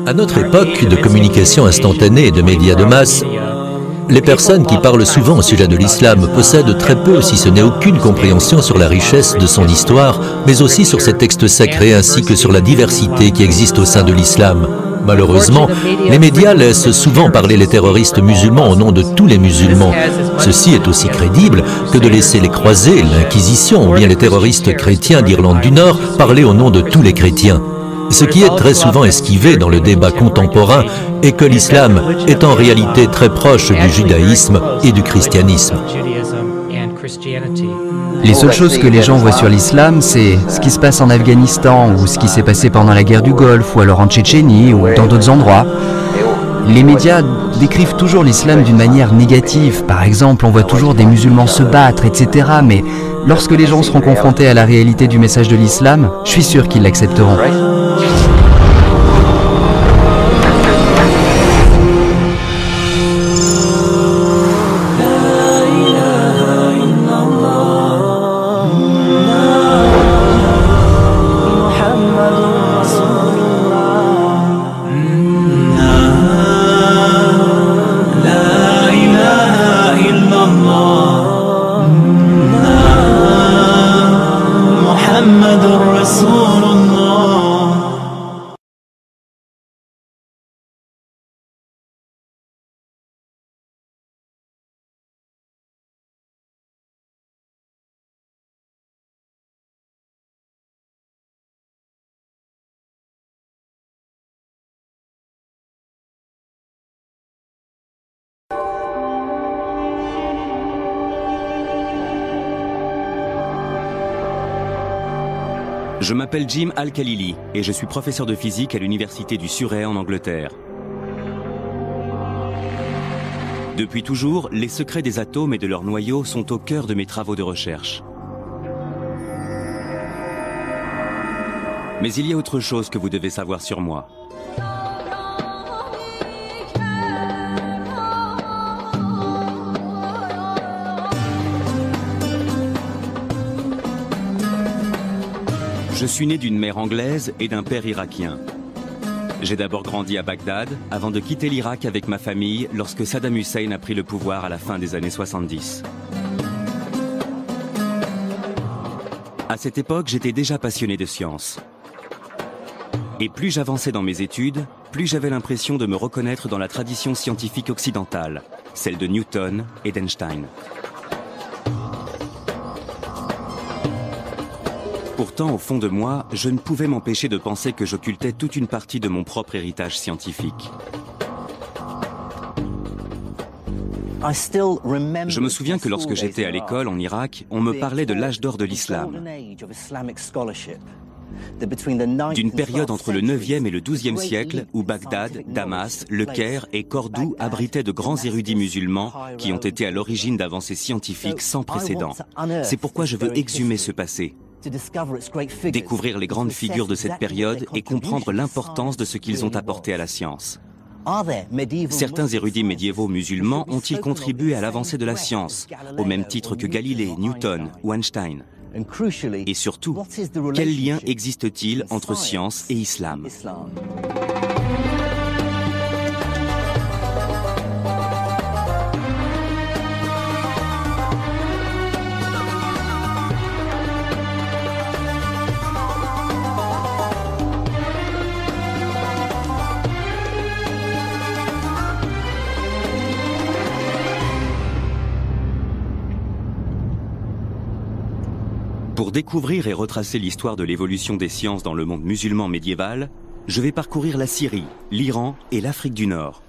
À notre époque de communication instantanée et de médias de masse, les personnes qui parlent souvent au sujet de l'islam possèdent très peu, si ce n'est aucune compréhension sur la richesse de son histoire, mais aussi sur ses textes sacrés ainsi que sur la diversité qui existe au sein de l'islam. Malheureusement, les médias laissent souvent parler les terroristes musulmans au nom de tous les musulmans. Ceci est aussi crédible que de laisser les croisés, l'Inquisition ou bien les terroristes chrétiens d'Irlande du Nord parler au nom de tous les chrétiens. Ce qui est très souvent esquivé dans le débat contemporain est que l'islam est en réalité très proche du judaïsme et du christianisme. Les seules choses que les gens voient sur l'islam, c'est ce qui se passe en Afghanistan ou ce qui s'est passé pendant la guerre du Golfe ou alors en Tchétchénie ou dans d'autres endroits. Les médias décrivent toujours l'islam d'une manière négative. Par exemple, on voit toujours des musulmans se battre, etc. Mais lorsque les gens seront confrontés à la réalité du message de l'islam, je suis sûr qu'ils l'accepteront. Je m'appelle Jim Al-Khalili et je suis professeur de physique à l'université du Surrey en Angleterre. Depuis toujours, les secrets des atomes et de leurs noyaux sont au cœur de mes travaux de recherche. Mais il y a autre chose que vous devez savoir sur moi. Je suis né d'une mère anglaise et d'un père irakien. J'ai d'abord grandi à Bagdad, avant de quitter l'Irak avec ma famille lorsque Saddam Hussein a pris le pouvoir à la fin des années 70. À cette époque, j'étais déjà passionné de science. Et plus j'avançais dans mes études, plus j'avais l'impression de me reconnaître dans la tradition scientifique occidentale, celle de Newton et d'Einstein. Pourtant, au fond de moi, je ne pouvais m'empêcher de penser que j'occultais toute une partie de mon propre héritage scientifique. Je me souviens que lorsque j'étais à l'école en Irak, on me parlait de l'âge d'or de l'islam, d'une période entre le 9e et le 12e siècle où Bagdad, Damas, Le Caire et Cordoue abritaient de grands érudits musulmans qui ont été à l'origine d'avancées scientifiques sans précédent. C'est pourquoi je veux exhumer ce passé. Découvrir les grandes figures de cette période et comprendre l'importance de ce qu'ils ont apporté à la science. Certains érudits médiévaux musulmans ont-ils contribué à l'avancée de la science, au même titre que Galilée, Newton ou Einstein? Et surtout, quel lien existe-t-il entre science et islam? Pour découvrir et retracer l'histoire de l'évolution des sciences dans le monde musulman médiéval, je vais parcourir la Syrie, l'Iran et l'Afrique du Nord.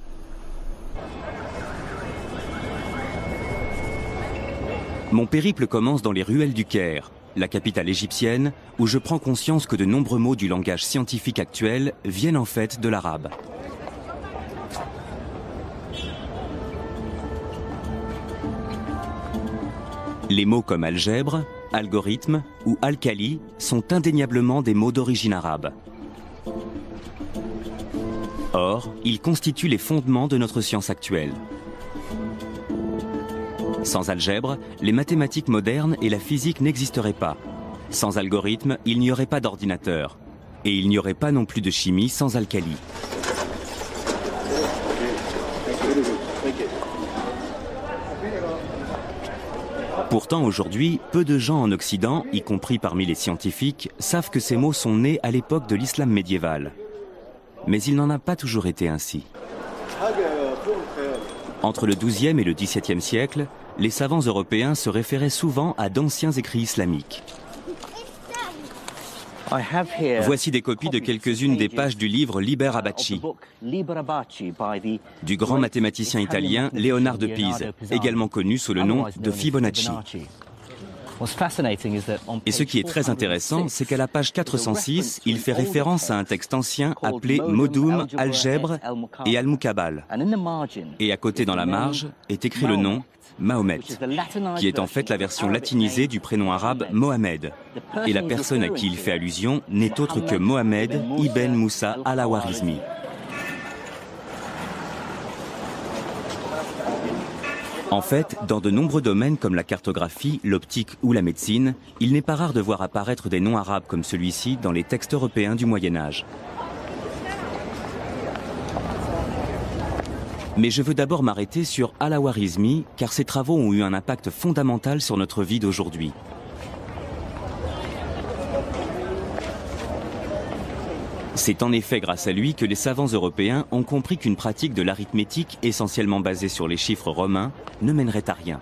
Mon périple commence dans les ruelles du Caire, la capitale égyptienne, où je prends conscience que de nombreux mots du langage scientifique actuel viennent en fait de l'arabe. Les mots comme algèbre, algorithme ou alcali sont indéniablement des mots d'origine arabe. Or, ils constituent les fondements de notre science actuelle. Sans algèbre, les mathématiques modernes et la physique n'existeraient pas. Sans algorithme, il n'y aurait pas d'ordinateur. Et il n'y aurait pas non plus de chimie sans alcali. Pourtant, aujourd'hui, peu de gens en Occident, y compris parmi les scientifiques, savent que ces mots sont nés à l'époque de l'islam médiéval. Mais il n'en a pas toujours été ainsi. Entre le XIIe et le XVIIe siècle, les savants européens se référaient souvent à d'anciens écrits islamiques. Voici des copies de quelques-unes des pages du livre Liber Abaci, du grand mathématicien italien Léonard de Pise, également connu sous le nom de Fibonacci. Et ce qui est très intéressant, c'est qu'à la page 406, il fait référence à un texte ancien appelé Modum, Algèbre et Al-Mukabal. Et à côté dans la marge est écrit le nom Mahomet, qui est en fait la version latinisée du prénom arabe Mohamed. Et la personne à qui il fait allusion n'est autre que Mohamed ibn Moussa al-Khwarizmi. En fait, dans de nombreux domaines comme la cartographie, l'optique ou la médecine, il n'est pas rare de voir apparaître des noms arabes comme celui-ci dans les textes européens du Moyen-Âge. Mais je veux d'abord m'arrêter sur al-Khwarizmi, car ses travaux ont eu un impact fondamental sur notre vie d'aujourd'hui. C'est en effet grâce à lui que les savants européens ont compris qu'une pratique de l'arithmétique essentiellement basée sur les chiffres romains ne mènerait à rien.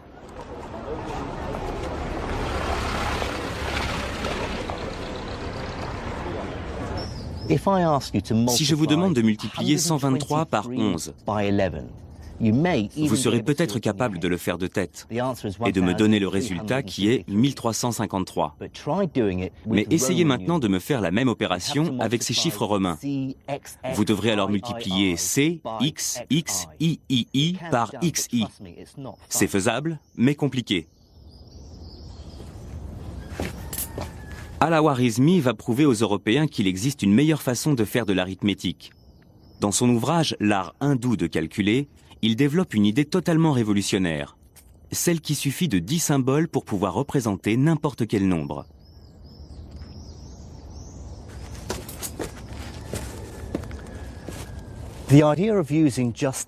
Si je vous demande de multiplier 123 par 11, vous serez peut-être capable de le faire de tête et de me donner le résultat qui est 1353. Mais essayez maintenant de me faire la même opération avec ces chiffres romains. Vous devrez alors multiplier C, X, X, I, I, I par XI. C'est faisable, mais compliqué. Al-Khwarizmi va prouver aux Européens qu'il existe une meilleure façon de faire de l'arithmétique. Dans son ouvrage « L'art hindou de calculer », il développe une idée totalement révolutionnaire, celle qui suffit de 10 symboles pour pouvoir représenter n'importe quel nombre.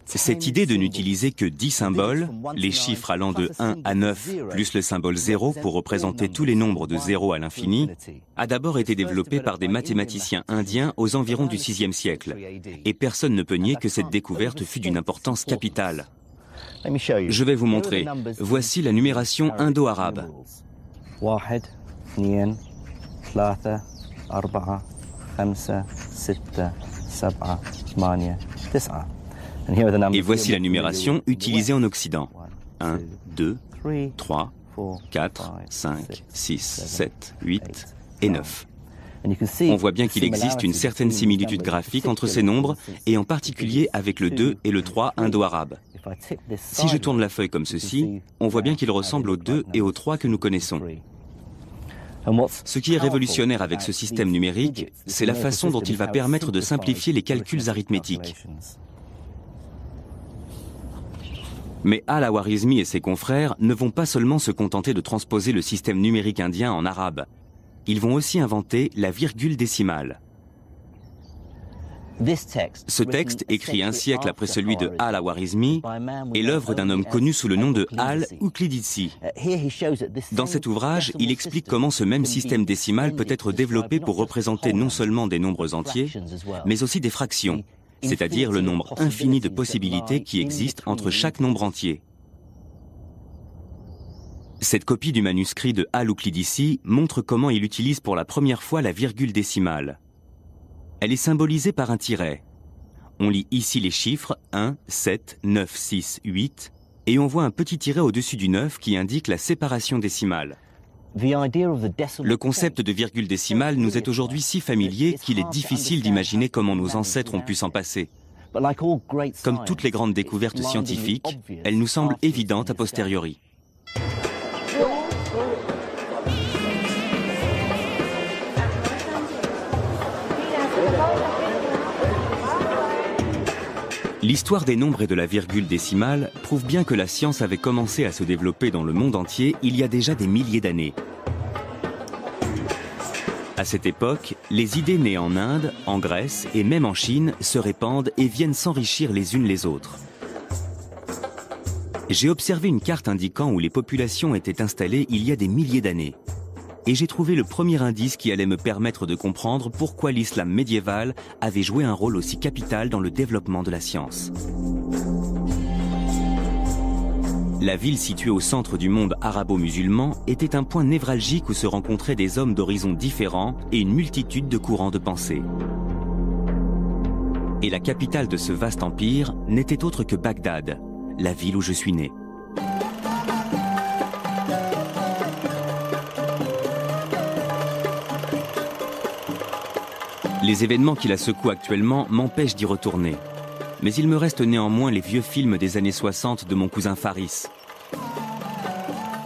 Cette idée de n'utiliser que 10 symboles, les chiffres allant de 1 à 9, plus le symbole 0 pour représenter tous les nombres de 0 à l'infini, a d'abord été développée par des mathématiciens indiens aux environs du VIe siècle. Et personne ne peut nier que cette découverte fut d'une importance capitale. Je vais vous montrer. Voici la numération indo-arabe. Et voici la numération utilisée en Occident. 1, 2, 3, 4, 5, 6, 7, 8 et 9. On voit bien qu'il existe une certaine similitude graphique entre ces nombres, et en particulier avec le 2 et le 3 indo-arabe. Si je tourne la feuille comme ceci, on voit bien qu'il ressemble au 2 et au 3 que nous connaissons. Ce qui est révolutionnaire avec ce système numérique, c'est la façon dont il va permettre de simplifier les calculs arithmétiques. Mais al-Khwarizmi et ses confrères ne vont pas seulement se contenter de transposer le système numérique indien en arabe. Ils vont aussi inventer la virgule décimale. Ce texte, écrit un siècle après celui de al-Khwarizmi, est l'œuvre d'un homme connu sous le nom de al-Uqlidisi. Dans cet ouvrage, il explique comment ce même système décimal peut être développé pour représenter non seulement des nombres entiers, mais aussi des fractions, c'est-à-dire le nombre infini de possibilités qui existent entre chaque nombre entier. Cette copie du manuscrit de al-Uqlidisi montre comment il utilise pour la première fois la virgule décimale. Elle est symbolisée par un tiret. On lit ici les chiffres 1, 7, 9, 6, 8, et on voit un petit tiret au-dessus du 9 qui indique la séparation décimale. Le concept de virgule décimale nous est aujourd'hui si familier qu'il est difficile d'imaginer comment nos ancêtres ont pu s'en passer. Comme toutes les grandes découvertes scientifiques, elle nous semble évidente a posteriori. L'histoire des nombres et de la virgule décimale prouve bien que la science avait commencé à se développer dans le monde entier il y a déjà des milliers d'années. À cette époque, les idées nées en Inde, en Grèce et même en Chine se répandent et viennent s'enrichir les unes les autres. J'ai observé une carte indiquant où les populations étaient installées il y a des milliers d'années. Et j'ai trouvé le premier indice qui allait me permettre de comprendre pourquoi l'islam médiéval avait joué un rôle aussi capital dans le développement de la science. La ville située au centre du monde arabo-musulman était un point névralgique où se rencontraient des hommes d'horizons différents et une multitude de courants de pensée. Et la capitale de ce vaste empire n'était autre que Bagdad, la ville où je suis né. Les événements qui la secouent actuellement m'empêchent d'y retourner. Mais il me reste néanmoins les vieux films des années 60 de mon cousin Faris.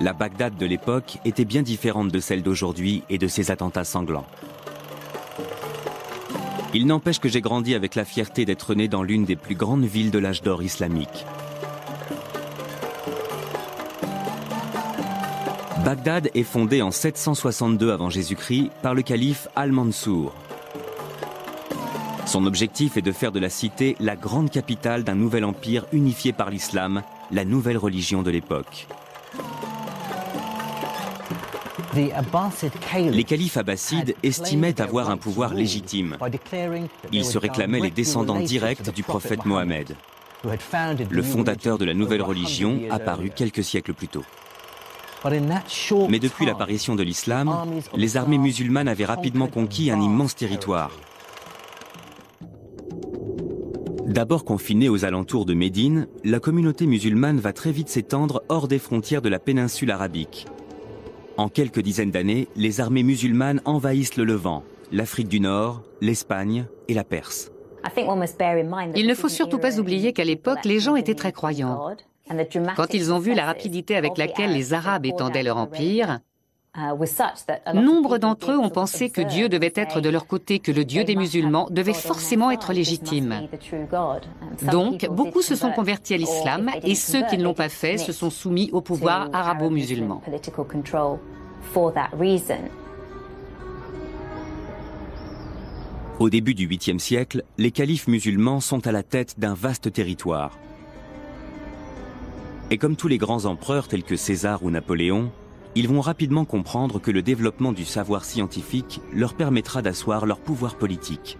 La Bagdad de l'époque était bien différente de celle d'aujourd'hui et de ses attentats sanglants. Il n'empêche que j'ai grandi avec la fierté d'être né dans l'une des plus grandes villes de l'âge d'or islamique. Bagdad est fondée en 762 avant Jésus-Christ par le calife Al-Mansour. Son objectif est de faire de la cité la grande capitale d'un nouvel empire unifié par l'islam, la nouvelle religion de l'époque. Les califes abbassides estimaient avoir un pouvoir légitime. Ils se réclamaient les descendants directs du prophète Mohammed, le fondateur de la nouvelle religion apparue quelques siècles plus tôt. Mais depuis l'apparition de l'islam, les armées musulmanes avaient rapidement conquis un immense territoire. D'abord confinée aux alentours de Médine, la communauté musulmane va très vite s'étendre hors des frontières de la péninsule arabique. En quelques dizaines d'années, les armées musulmanes envahissent le Levant, l'Afrique du Nord, l'Espagne et la Perse. Il ne faut surtout pas oublier qu'à l'époque, les gens étaient très croyants. Quand ils ont vu la rapidité avec laquelle les Arabes étendaient leur empire, nombre d'entre eux ont pensé que Dieu devait être de leur côté, que le Dieu des musulmans devait forcément être légitime. Donc, beaucoup se sont convertis à l'islam et ceux qui ne l'ont pas fait se sont soumis au pouvoir arabo-musulman. Au début du 8e siècle, les califes musulmans sont à la tête d'un vaste territoire. Et comme tous les grands empereurs tels que César ou Napoléon, ils vont rapidement comprendre que le développement du savoir scientifique leur permettra d'asseoir leur pouvoir politique.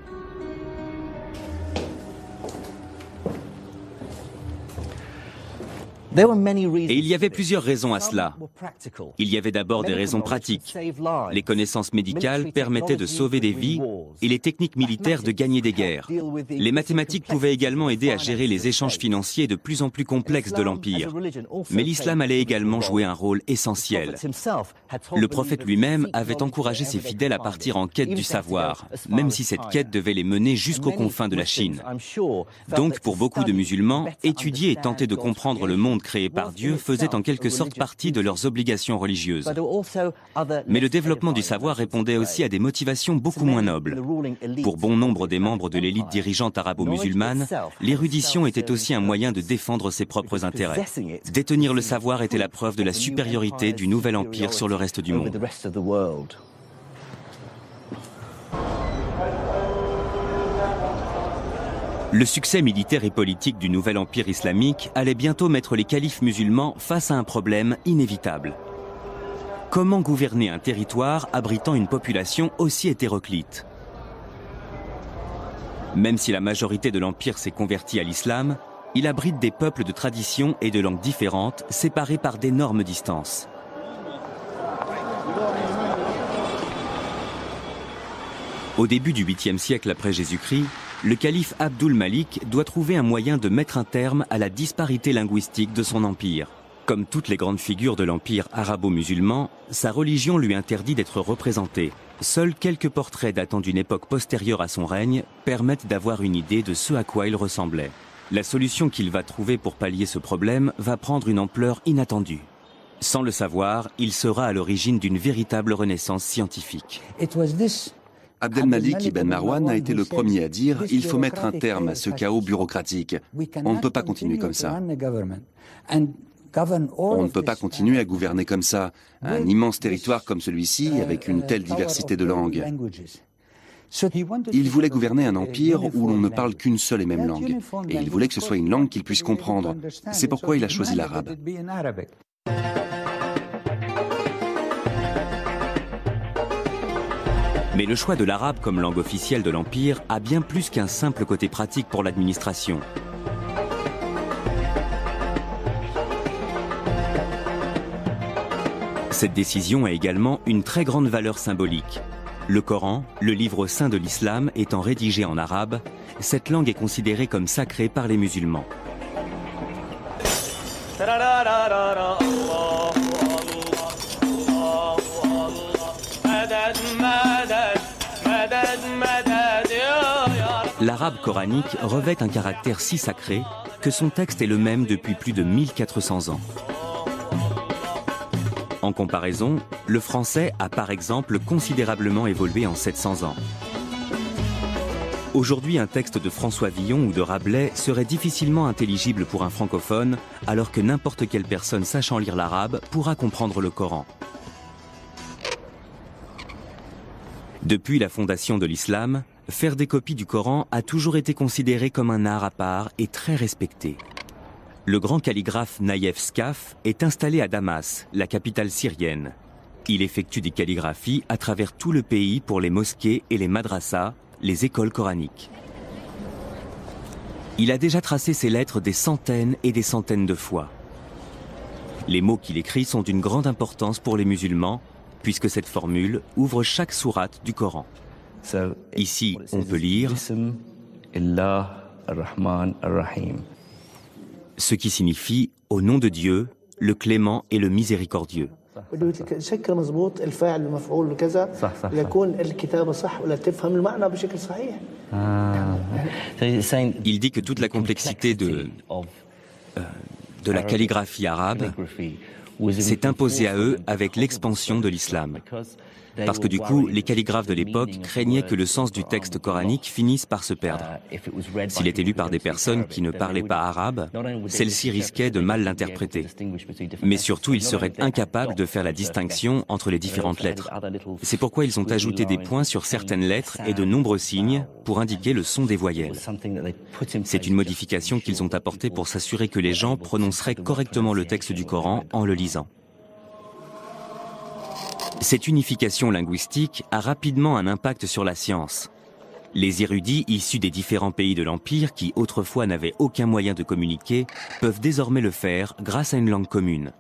Et il y avait plusieurs raisons à cela. Il y avait d'abord des raisons pratiques. Les connaissances médicales permettaient de sauver des vies et les techniques militaires de gagner des guerres. Les mathématiques pouvaient également aider à gérer les échanges financiers de plus en plus complexes de l'Empire. Mais l'islam allait également jouer un rôle essentiel. Le prophète lui-même avait encouragé ses fidèles à partir en quête du savoir, même si cette quête devait les mener jusqu'aux confins de la Chine. Donc, pour beaucoup de musulmans, étudier et tenter de comprendre le monde créé par Dieu faisait en quelque sorte partie de leurs obligations religieuses. Mais le développement du savoir répondait aussi à des motivations beaucoup moins nobles. Pour bon nombre des membres de l'élite dirigeante arabo-musulmane, l'érudition était aussi un moyen de défendre ses propres intérêts. Détenir le savoir était la preuve de la supériorité du nouvel empire sur le reste du monde. Le succès militaire et politique du nouvel empire islamique allait bientôt mettre les califes musulmans face à un problème inévitable. Comment gouverner un territoire abritant une population aussi hétéroclite? Même si la majorité de l'empire s'est convertie à l'islam, il abrite des peuples de traditions et de langues différentes, séparés par d'énormes distances. Au début du 8e siècle après Jésus-Christ, le calife Abdul Malik doit trouver un moyen de mettre un terme à la disparité linguistique de son empire. Comme toutes les grandes figures de l'empire arabo-musulman, sa religion lui interdit d'être représentée. Seuls quelques portraits datant d'une époque postérieure à son règne permettent d'avoir une idée de ce à quoi il ressemblait. La solution qu'il va trouver pour pallier ce problème va prendre une ampleur inattendue. Sans le savoir, il sera à l'origine d'une véritable renaissance scientifique. Abdelmalik Ibn Marwan a été le premier à dire « Il faut mettre un terme à ce chaos bureaucratique. On ne peut pas continuer comme ça. On ne peut pas continuer à gouverner comme ça, un immense territoire comme celui-ci avec une telle diversité de langues. » Il voulait gouverner un empire où l'on ne parle qu'une seule et même langue. Et il voulait que ce soit une langue qu'il puisse comprendre. C'est pourquoi il a choisi l'arabe. Mais le choix de l'arabe comme langue officielle de l'Empire a bien plus qu'un simple côté pratique pour l'administration. Cette décision a également une très grande valeur symbolique. Le Coran, le livre saint de l'islam, étant rédigé en arabe, cette langue est considérée comme sacrée par les musulmans. L'arabe coranique revêt un caractère si sacré que son texte est le même depuis plus de 1400 ans. En comparaison, le français a par exemple considérablement évolué en 700 ans. Aujourd'hui, un texte de François Villon ou de Rabelais serait difficilement intelligible pour un francophone, alors que n'importe quelle personne sachant lire l'arabe pourra comprendre le Coran. Depuis la fondation de l'islam, faire des copies du Coran a toujours été considéré comme un art à part et très respecté. Le grand calligraphe Naïef Skaf est installé à Damas, la capitale syrienne. Il effectue des calligraphies à travers tout le pays pour les mosquées et les madrasas, les écoles coraniques. Il a déjà tracé ses lettres des centaines et des centaines de fois. Les mots qu'il écrit sont d'une grande importance pour les musulmans, puisque cette formule ouvre chaque sourate du Coran. Ici, on peut lire ce qui signifie « Au nom de Dieu, le clément et le miséricordieux ». Il dit que toute la complexité de la calligraphie arabe s'est imposée à eux avec l'expansion de l'islam. Parce que du coup, les calligraphes de l'époque craignaient que le sens du texte coranique finisse par se perdre. S'il était lu par des personnes qui ne parlaient pas arabe, celles-ci risquaient de mal l'interpréter. Mais surtout, ils seraient incapables de faire la distinction entre les différentes lettres. C'est pourquoi ils ont ajouté des points sur certaines lettres et de nombreux signes pour indiquer le son des voyelles. C'est une modification qu'ils ont apportée pour s'assurer que les gens prononceraient correctement le texte du Coran en le lisant. Cette unification linguistique a rapidement un impact sur la science. Les érudits issus des différents pays de l'Empire qui autrefois n'avaient aucun moyen de communiquer peuvent désormais le faire grâce à une langue commune.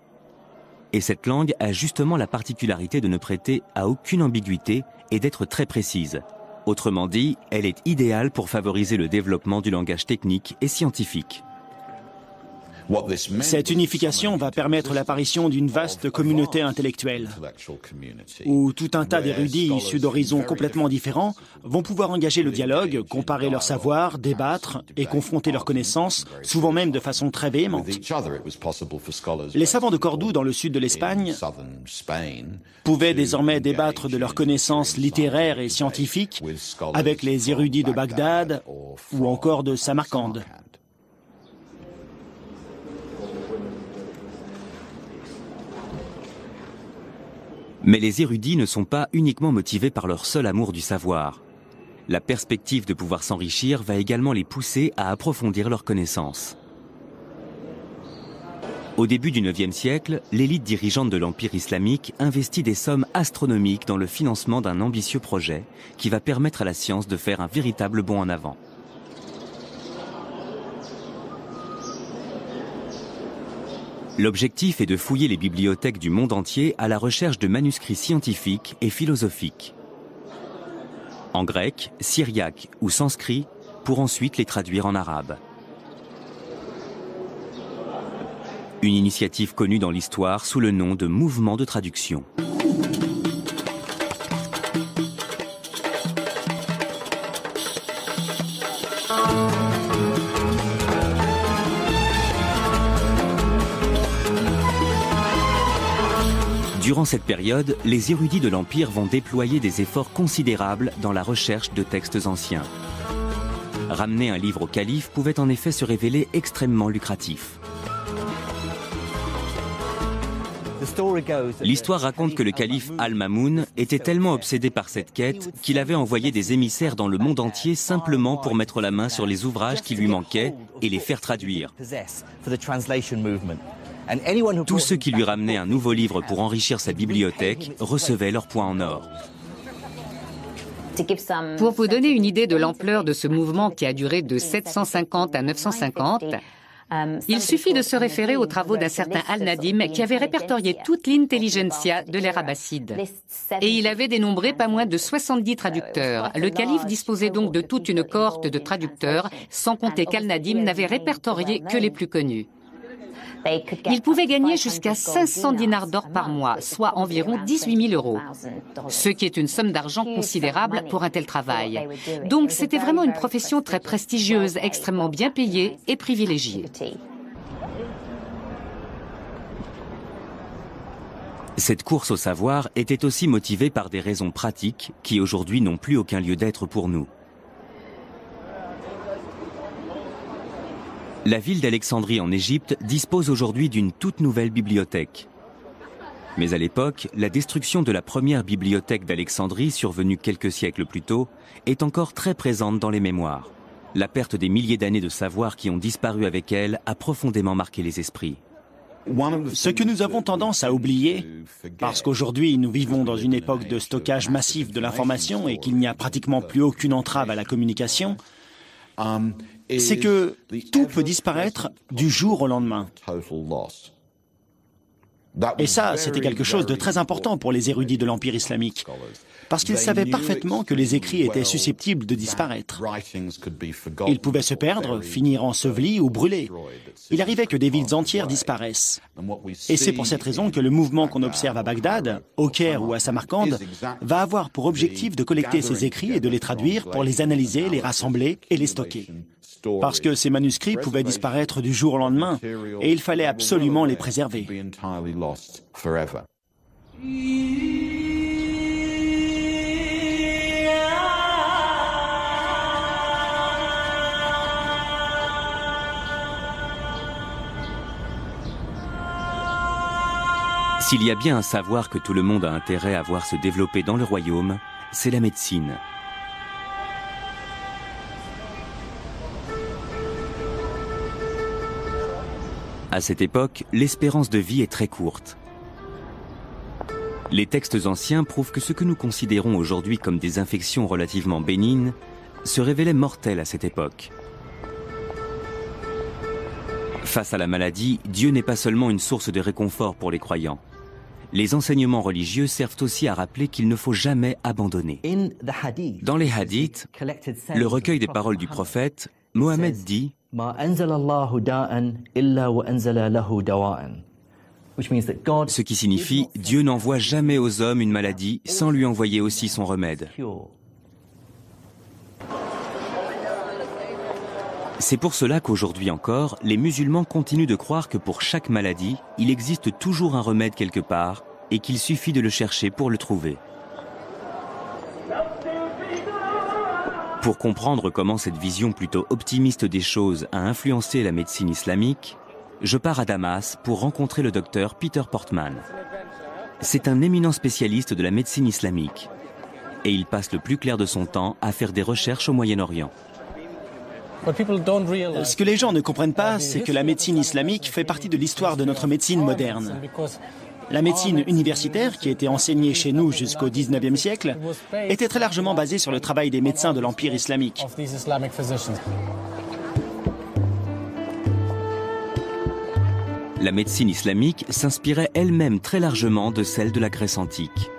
Et cette langue a justement la particularité de ne prêter à aucune ambiguïté et d'être très précise. Autrement dit, elle est idéale pour favoriser le développement du langage technique et scientifique. Cette unification va permettre l'apparition d'une vaste communauté intellectuelle, où tout un tas d'érudits issus d'horizons complètement différents vont pouvoir engager le dialogue, comparer leurs savoirs, débattre et confronter leurs connaissances, souvent même de façon très véhémente. Les savants de Cordoue, dans le sud de l'Espagne, pouvaient désormais débattre de leurs connaissances littéraires et scientifiques avec les érudits de Bagdad ou encore de Samarcande. Mais les érudits ne sont pas uniquement motivés par leur seul amour du savoir. La perspective de pouvoir s'enrichir va également les pousser à approfondir leurs connaissances. Au début du IXe siècle, l'élite dirigeante de l'Empire islamique investit des sommes astronomiques dans le financement d'un ambitieux projet qui va permettre à la science de faire un véritable bond en avant. L'objectif est de fouiller les bibliothèques du monde entier à la recherche de manuscrits scientifiques et philosophiques. En grec, syriaque ou sanskrit, pour ensuite les traduire en arabe. Une initiative connue dans l'histoire sous le nom de mouvement de traduction. Durant cette période, les érudits de l'Empire vont déployer des efforts considérables dans la recherche de textes anciens. Ramener un livre au calife pouvait en effet se révéler extrêmement lucratif. L'histoire raconte que le calife Al-Mamoun était tellement obsédé par cette quête qu'il avait envoyé des émissaires dans le monde entier simplement pour mettre la main sur les ouvrages qui lui manquaient et les faire traduire. Tous ceux qui lui ramenaient un nouveau livre pour enrichir sa bibliothèque recevaient leur point en or. Pour vous donner une idée de l'ampleur de ce mouvement qui a duré de 750 à 950, il suffit de se référer aux travaux d'un certain Al-Nadim qui avait répertorié toute l'intelligentsia de l'ère abbasside. Et il avait dénombré pas moins de 70 traducteurs. Le calife disposait donc de toute une cohorte de traducteurs, sans compter qu'Al-Nadim n'avait répertorié que les plus connus. Il pouvait gagner jusqu'à 500 dinars d'or par mois, soit environ 18 000 €, ce qui est une somme d'argent considérable pour un tel travail. Donc c'était vraiment une profession très prestigieuse, extrêmement bien payée et privilégiée. Cette course au savoir était aussi motivée par des raisons pratiques qui aujourd'hui n'ont plus aucun lieu d'être pour nous. La ville d'Alexandrie en Égypte dispose aujourd'hui d'une toute nouvelle bibliothèque. Mais à l'époque, la destruction de la première bibliothèque d'Alexandrie, survenue quelques siècles plus tôt, est encore très présente dans les mémoires. La perte des milliers d'années de savoir qui ont disparu avec elle a profondément marqué les esprits. Ce que nous avons tendance à oublier, parce qu'aujourd'hui nous vivons dans une époque de stockage massif de l'information et qu'il n'y a pratiquement plus aucune entrave à la communication, c'est que tout peut disparaître du jour au lendemain. Et ça, c'était quelque chose de très important pour les érudits de l'Empire islamique, parce qu'ils savaient parfaitement que les écrits étaient susceptibles de disparaître. Ils pouvaient se perdre, finir ensevelis ou brûlés. Il arrivait que des villes entières disparaissent. Et c'est pour cette raison que le mouvement qu'on observe à Bagdad, au Caire ou à Samarcande va avoir pour objectif de collecter ces écrits et de les traduire pour les analyser, les rassembler et les stocker. Parce que ces manuscrits pouvaient disparaître du jour au lendemain, et il fallait absolument les préserver. S'il y a bien un savoir que tout le monde a intérêt à voir se développer dans le royaume, c'est la médecine. À cette époque, l'espérance de vie est très courte. Les textes anciens prouvent que ce que nous considérons aujourd'hui comme des infections relativement bénignes se révélaient mortelles à cette époque. Face à la maladie, Dieu n'est pas seulement une source de réconfort pour les croyants. Les enseignements religieux servent aussi à rappeler qu'il ne faut jamais abandonner. Dans les hadiths, le recueil des paroles du prophète, Mohammed dit « Ce qui signifie « Dieu n'envoie jamais aux hommes une maladie sans lui envoyer aussi son remède ». C'est pour cela qu'aujourd'hui encore, les musulmans continuent de croire que pour chaque maladie, il existe toujours un remède quelque part et qu'il suffit de le chercher pour le trouver. Pour comprendre comment cette vision plutôt optimiste des choses a influencé la médecine islamique, je pars à Damas pour rencontrer le docteur Peter Portman. C'est un éminent spécialiste de la médecine islamique et il passe le plus clair de son temps à faire des recherches au Moyen-Orient. Ce que les gens ne comprennent pas, c'est que la médecine islamique fait partie de l'histoire de notre médecine moderne. La médecine universitaire, qui était enseignée chez nous jusqu'au XIXe siècle, était très largement basée sur le travail des médecins de l'Empire islamique. La médecine islamique s'inspirait elle-même très largement de celle de la Grèce antique.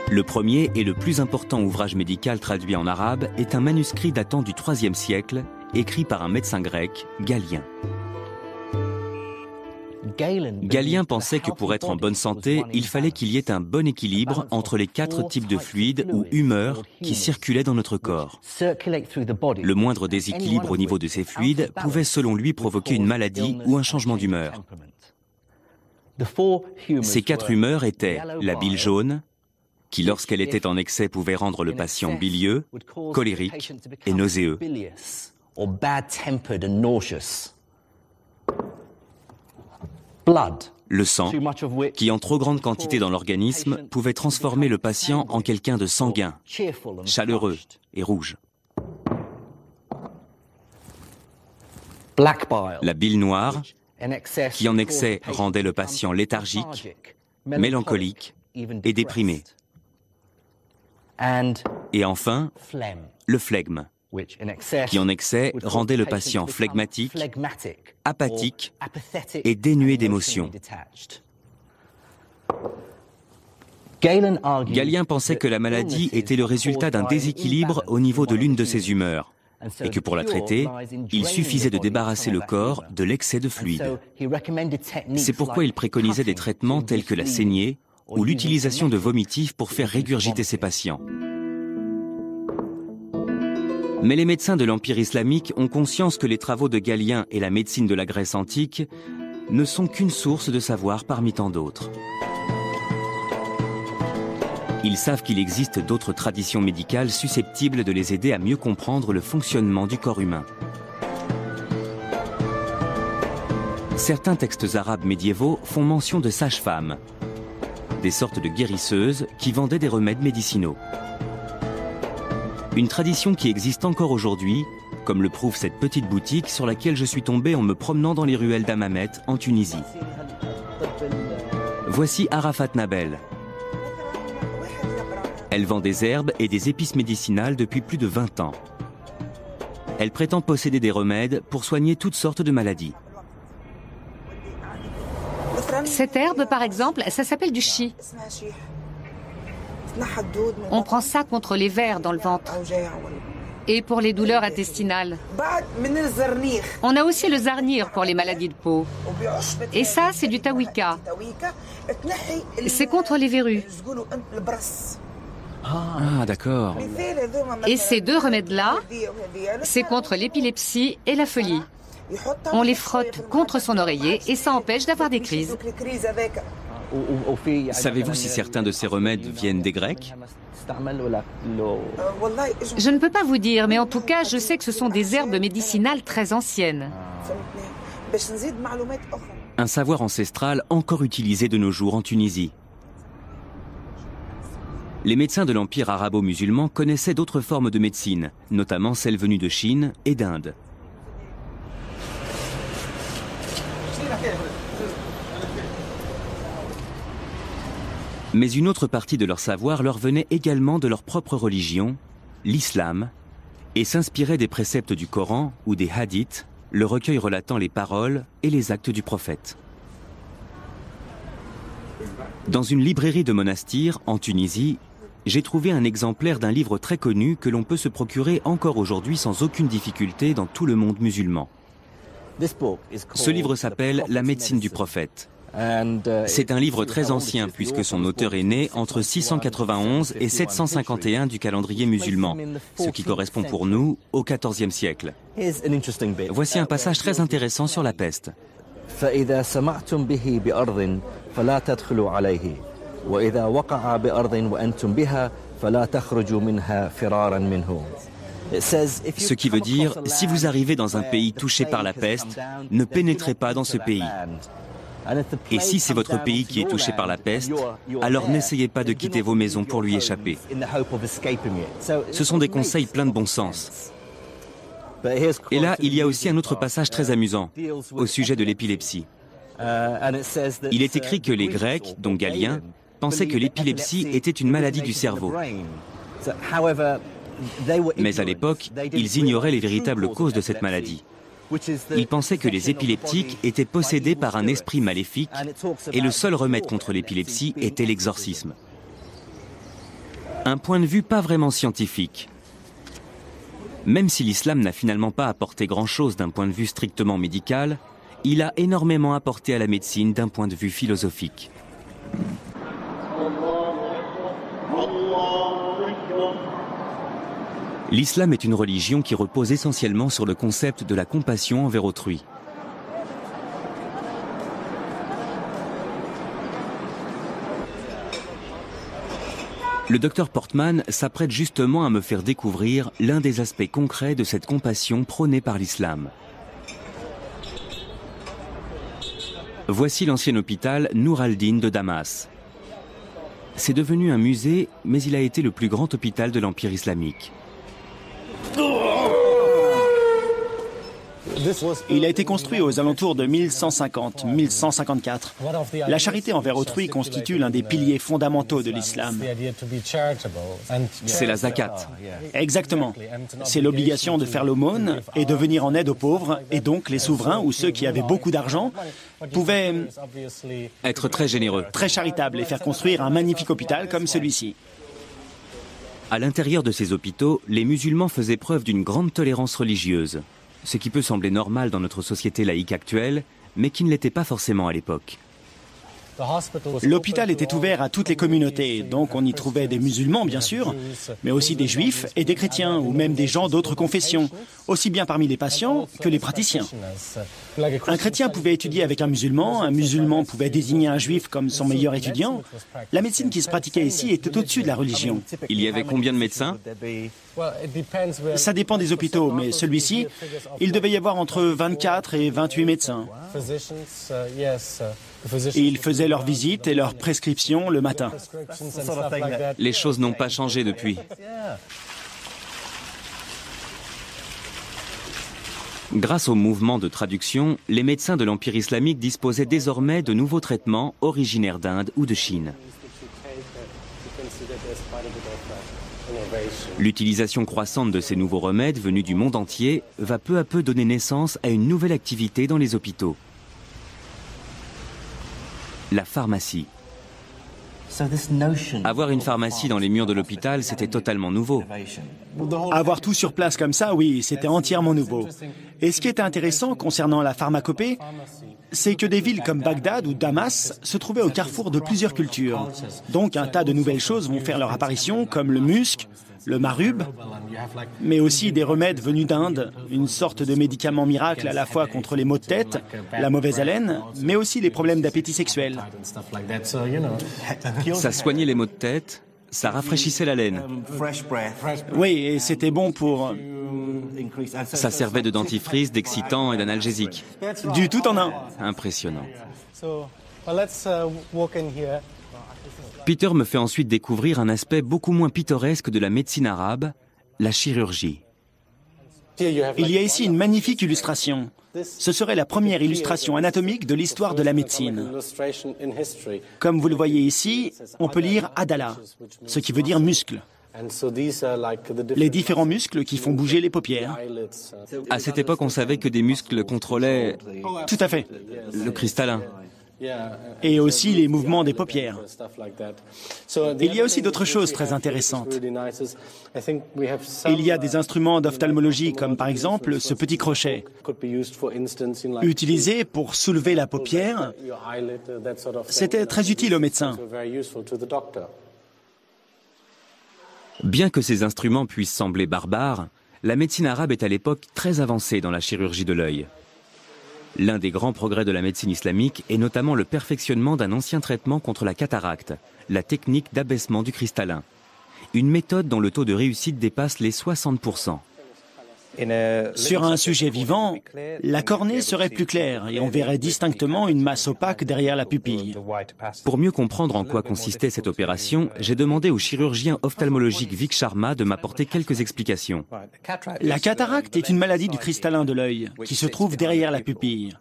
Le premier et le plus important ouvrage médical traduit en arabe est un manuscrit datant du IIIe siècle, écrit par un médecin grec, Galien. Galien pensait que pour être en bonne santé, il fallait qu'il y ait un bon équilibre entre les 4 types de fluides ou humeurs qui circulaient dans notre corps. Le moindre déséquilibre au niveau de ces fluides pouvait selon lui provoquer une maladie ou un changement d'humeur. Ces 4 humeurs étaient la bile jaune, qui lorsqu'elle était en excès pouvait rendre le patient bilieux, colérique et nauséeux. Le sang, qui en trop grande quantité dans l'organisme, pouvait transformer le patient en quelqu'un de sanguin, chaleureux et rouge. La bile noire, qui en excès rendait le patient léthargique, mélancolique et déprimé. Et enfin, le flegme, qui en excès rendait le patient phlegmatique, apathique et dénué d'émotions. Galien pensait que la maladie était le résultat d'un déséquilibre au niveau de l'une de ses humeurs, et que pour la traiter, il suffisait de débarrasser le corps de l'excès de fluide. C'est pourquoi il préconisait des traitements tels que la saignée ou l'utilisation de vomitifs pour faire régurgiter ses patients. Mais les médecins de l'Empire islamique ont conscience que les travaux de Galien et la médecine de la Grèce antique ne sont qu'une source de savoir parmi tant d'autres. Ils savent qu'il existe d'autres traditions médicales susceptibles de les aider à mieux comprendre le fonctionnement du corps humain. Certains textes arabes médiévaux font mention de sages-femmes, des sortes de guérisseuses qui vendaient des remèdes médicinaux. Une tradition qui existe encore aujourd'hui, comme le prouve cette petite boutique sur laquelle je suis tombé en me promenant dans les ruelles d'Hammamet, en Tunisie. Voici Arafat Nabel. Elle vend des herbes et des épices médicinales depuis plus de 20 ans. Elle prétend posséder des remèdes pour soigner toutes sortes de maladies. Cette herbe, par exemple, ça s'appelle du chi. On prend ça contre les vers dans le ventre et pour les douleurs intestinales. On a aussi le zarnir pour les maladies de peau. Et ça, c'est du tawika. C'est contre les verrues. Ah, d'accord. Et ces deux remèdes-là, c'est contre l'épilepsie et la folie. On les frotte contre son oreiller et ça empêche d'avoir des crises. Savez-vous si certains de ces remèdes viennent des Grecs? Je ne peux pas vous dire, mais en tout cas, je sais que ce sont des herbes médicinales très anciennes. Un savoir ancestral encore utilisé de nos jours en Tunisie. Les médecins de l'Empire arabo-musulman connaissaient d'autres formes de médecine, notamment celles venues de Chine et d'Inde. Mais une autre partie de leur savoir leur venait également de leur propre religion, l'islam, et s'inspirait des préceptes du Coran ou des hadiths, le recueil relatant les paroles et les actes du prophète. Dans une librairie de monastir en Tunisie, j'ai trouvé un exemplaire d'un livre très connu que l'on peut se procurer encore aujourd'hui sans aucune difficulté dans tout le monde musulman. Ce livre s'appelle « La médecine du prophète ». C'est un livre très ancien puisque son auteur est né entre 691 et 751 du calendrier musulman, ce qui correspond pour nous au XIVe siècle. Voici un passage très intéressant sur la peste. Ce qui veut dire, si vous arrivez dans un pays touché par la peste, ne pénétrez pas dans ce pays. Et si c'est votre pays qui est touché par la peste, alors n'essayez pas de quitter vos maisons pour lui échapper. Ce sont des conseils pleins de bon sens. Et là, il y a aussi un autre passage très amusant, au sujet de l'épilepsie. Il est écrit que les Grecs, dont Galien, pensaient que l'épilepsie était une maladie du cerveau. Mais à l'époque, ils ignoraient les véritables causes de cette maladie. Ils pensaient que les épileptiques étaient possédés par un esprit maléfique et le seul remède contre l'épilepsie était l'exorcisme. Un point de vue pas vraiment scientifique. Même si l'islam n'a finalement pas apporté grand-chose d'un point de vue strictement médical, il a énormément apporté à la médecine d'un point de vue philosophique. L'islam est une religion qui repose essentiellement sur le concept de la compassion envers autrui. Le docteur Portman s'apprête justement à me faire découvrir l'un des aspects concrets de cette compassion prônée par l'islam. Voici l'ancien hôpital Nour al-Din de Damas. C'est devenu un musée, mais il a été le plus grand hôpital de l'Empire islamique. Il a été construit aux alentours de 1150-1154. La charité envers autrui constitue l'un des piliers fondamentaux de l'islam. C'est la zakat. Exactement. C'est l'obligation de faire l'aumône et de venir en aide aux pauvres, et donc les souverains ou ceux qui avaient beaucoup d'argent pouvaient être très généreux, très charitables et faire construire un magnifique hôpital comme celui-ci. À l'intérieur de ces hôpitaux, les musulmans faisaient preuve d'une grande tolérance religieuse. Ce qui peut sembler normal dans notre société laïque actuelle, mais qui ne l'était pas forcément à l'époque. L'hôpital était ouvert à toutes les communautés, donc on y trouvait des musulmans bien sûr, mais aussi des juifs et des chrétiens, ou même des gens d'autres confessions, aussi bien parmi les patients que les praticiens. Un chrétien pouvait étudier avec un musulman pouvait désigner un juif comme son meilleur étudiant. La médecine qui se pratiquait ici était au-dessus de la religion. Il y avait combien de médecins? Ça dépend des hôpitaux, mais celui-ci, il devait y avoir entre 24 et 28 médecins. Et ils faisaient leurs visites et leurs prescriptions le matin. Les choses n'ont pas changé depuis. Grâce au mouvement de traduction, les médecins de l'Empire islamique disposaient désormais de nouveaux traitements originaires d'Inde ou de Chine. L'utilisation croissante de ces nouveaux remèdes venus du monde entier va peu à peu donner naissance à une nouvelle activité dans les hôpitaux. La pharmacie. Avoir une pharmacie dans les murs de l'hôpital, c'était totalement nouveau. Avoir tout sur place comme ça, oui, c'était entièrement nouveau. Et ce qui était intéressant concernant la pharmacopée, c'est que des villes comme Bagdad ou Damas se trouvaient au carrefour de plusieurs cultures. Donc un tas de nouvelles choses vont faire leur apparition, comme le musc, le marub, mais aussi des remèdes venus d'Inde, une sorte de médicament miracle à la fois contre les maux de tête, la mauvaise haleine, mais aussi les problèmes d'appétit sexuel. Ça soignait les maux de tête, ça rafraîchissait la laine. Oui, et c'était bon pour... Ça servait de dentifrice, d'excitant et d'analgésique. Du tout en un. Impressionnant. Peter me fait ensuite découvrir un aspect beaucoup moins pittoresque de la médecine arabe, la chirurgie. Il y a ici une magnifique illustration. Ce serait la première illustration anatomique de l'histoire de la médecine. Comme vous le voyez ici, on peut lire Adala, ce qui veut dire muscle. Les différents muscles qui font bouger les paupières. À cette époque, on savait que des muscles contrôlaient... Tout à fait. Le cristallin. Et aussi les mouvements des paupières. Il y a aussi d'autres choses très intéressantes. Il y a des instruments d'ophtalmologie comme par exemple ce petit crochet, utilisé pour soulever la paupière. C'était très utile aux médecins. Bien que ces instruments puissent sembler barbares, la médecine arabe est à l'époque très avancée dans la chirurgie de l'œil. L'un des grands progrès de la médecine islamique est notamment le perfectionnement d'un ancien traitement contre la cataracte, la technique d'abaissement du cristallin. Une méthode dont le taux de réussite dépasse les 60%. Sur un sujet vivant, la cornée serait plus claire et on verrait distinctement une masse opaque derrière la pupille. Pour mieux comprendre en quoi consistait cette opération, j'ai demandé au chirurgien ophtalmologique Vic Sharma de m'apporter quelques explications. La cataracte est une maladie du cristallin de l'œil qui se trouve derrière la pupille.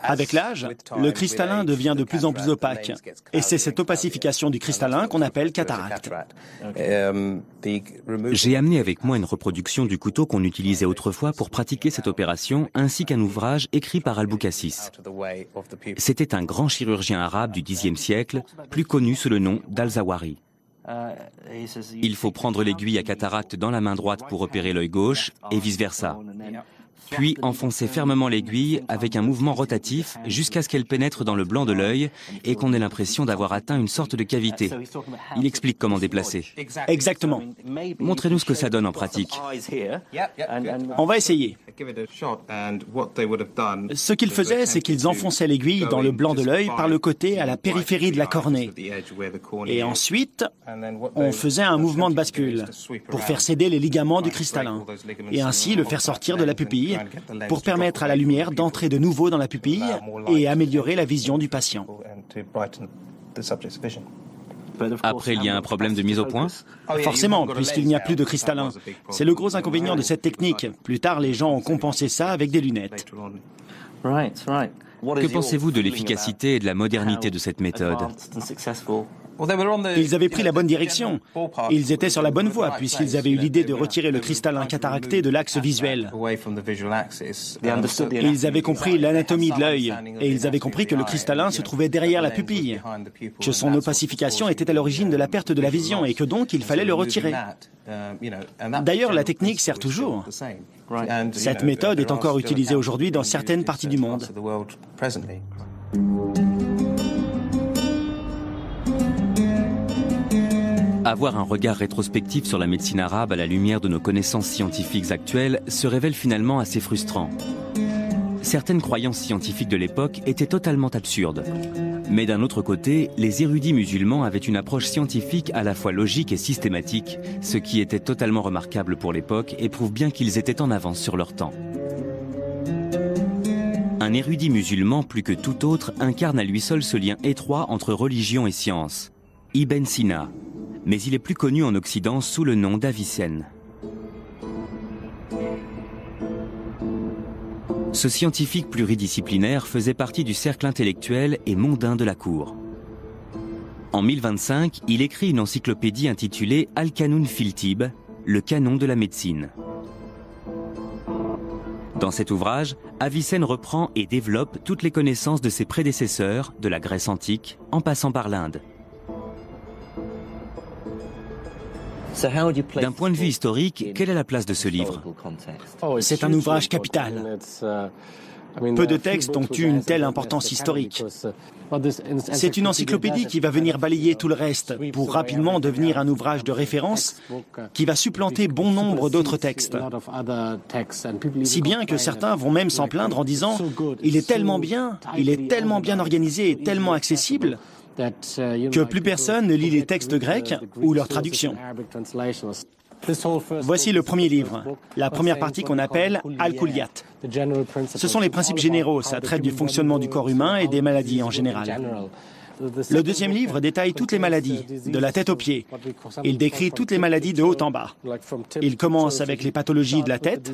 Avec l'âge, le cristallin devient de plus en plus opaque. Et c'est cette opacification du cristallin qu'on appelle cataracte. J'ai amené avec moi une reproduction du couteau qu'on utilisait autrefois pour pratiquer cette opération, ainsi qu'un ouvrage écrit par Al-Boucassis. C'était un grand chirurgien arabe du Xe siècle, plus connu sous le nom d'Al-Zawari. Il faut prendre l'aiguille à cataracte dans la main droite pour opérer l'œil gauche, et vice-versa. Puis enfoncer fermement l'aiguille avec un mouvement rotatif jusqu'à ce qu'elle pénètre dans le blanc de l'œil et qu'on ait l'impression d'avoir atteint une sorte de cavité. Il explique comment déplacer. Exactement. Montrez-nous ce que ça donne en pratique. On va essayer. Ce qu'ils faisaient, c'est qu'ils enfonçaient l'aiguille dans le blanc de l'œil par le côté à la périphérie de la cornée. Et ensuite, on faisait un mouvement de bascule pour faire céder les ligaments du cristallin et ainsi le faire sortir de la pupille pour permettre à la lumière d'entrer de nouveau dans la pupille et améliorer la vision du patient. Après, il y a un problème de mise au point? Forcément, puisqu'il n'y a plus de cristallin. C'est le gros inconvénient de cette technique. Plus tard, les gens ont compensé ça avec des lunettes. Que pensez-vous de l'efficacité et de la modernité de cette méthode? Ils avaient pris la bonne direction. Ils étaient sur la bonne voie, puisqu'ils avaient eu l'idée de retirer le cristallin cataracté de l'axe visuel. Ils avaient compris l'anatomie de l'œil, et ils avaient compris que le cristallin se trouvait derrière la pupille, que son opacification était à l'origine de la perte de la vision, et que donc il fallait le retirer. D'ailleurs, la technique sert toujours. Cette méthode est encore utilisée aujourd'hui dans certaines parties du monde. Avoir un regard rétrospectif sur la médecine arabe à la lumière de nos connaissances scientifiques actuelles se révèle finalement assez frustrant. Certaines croyances scientifiques de l'époque étaient totalement absurdes. Mais d'un autre côté, les érudits musulmans avaient une approche scientifique à la fois logique et systématique, ce qui était totalement remarquable pour l'époque et prouve bien qu'ils étaient en avance sur leur temps. Un érudit musulman, plus que tout autre, incarne à lui seul ce lien étroit entre religion et science. Ibn Sina. Mais il est plus connu en Occident sous le nom d'Avicenne. Ce scientifique pluridisciplinaire faisait partie du cercle intellectuel et mondain de la cour. En 1025, il écrit une encyclopédie intitulée Al-Qanun fil Tibb, le canon de la médecine. Dans cet ouvrage, Avicenne reprend et développe toutes les connaissances de ses prédécesseurs, de la Grèce antique, en passant par l'Inde. D'un point de vue historique, quelle est la place de ce livre? C'est un ouvrage capital. Peu de textes ont eu une telle importance historique. C'est une encyclopédie qui va venir balayer tout le reste pour rapidement devenir un ouvrage de référence qui va supplanter bon nombre d'autres textes. Si bien que certains vont même s'en plaindre en disant « il est tellement bien organisé et tellement accessible » que plus personne ne lit les textes grecs ou leurs traductions. Voici le premier livre, la première partie qu'on appelle Al-Kulliyat. Ce sont les principes généraux, ça traite du fonctionnement du corps humain et des maladies en général. Le deuxième livre détaille toutes les maladies, de la tête aux pieds. Il décrit toutes les maladies de haut en bas. Il commence avec les pathologies de la tête,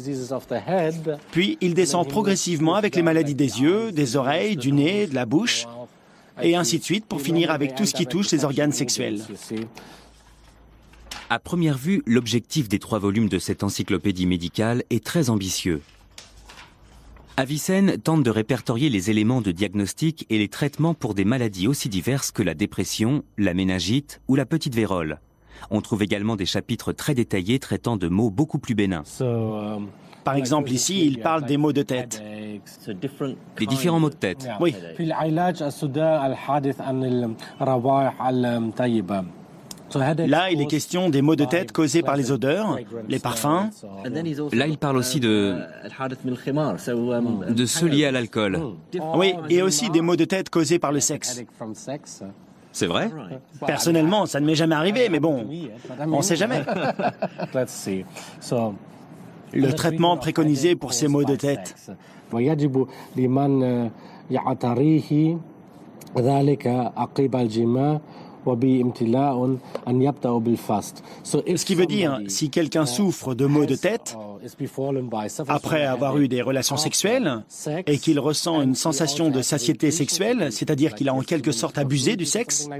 puis il descend progressivement avec les maladies des yeux, des oreilles, du nez, de la bouche, et ainsi de suite pour finir avec tout ce qui touche les organes sexuels. À première vue, l'objectif des 3 volumes de cette encyclopédie médicale est très ambitieux. Avicenne tente de répertorier les éléments de diagnostic et les traitements pour des maladies aussi diverses que la dépression, la méningite ou la petite vérole. On trouve également des chapitres très détaillés traitant de maux beaucoup plus bénins. Par exemple, ici, il parle des maux de tête. Les différents maux de tête. Oui. Là, il est question des maux de tête causés par les odeurs, les parfums. Là, il parle aussi de ceux liés à l'alcool. Oui, et aussi des maux de tête causés par le sexe. C'est vrai? Personnellement, ça ne m'est jamais arrivé, mais bon, on ne sait jamais. Le traitement préconisé pour ces maux de tête. Ce qui veut dire, si quelqu'un souffre de maux de tête, après avoir eu des relations sexuelles, et qu'il ressent une sensation de satiété sexuelle, c'est-à-dire qu'il a en quelque sorte abusé du sexe,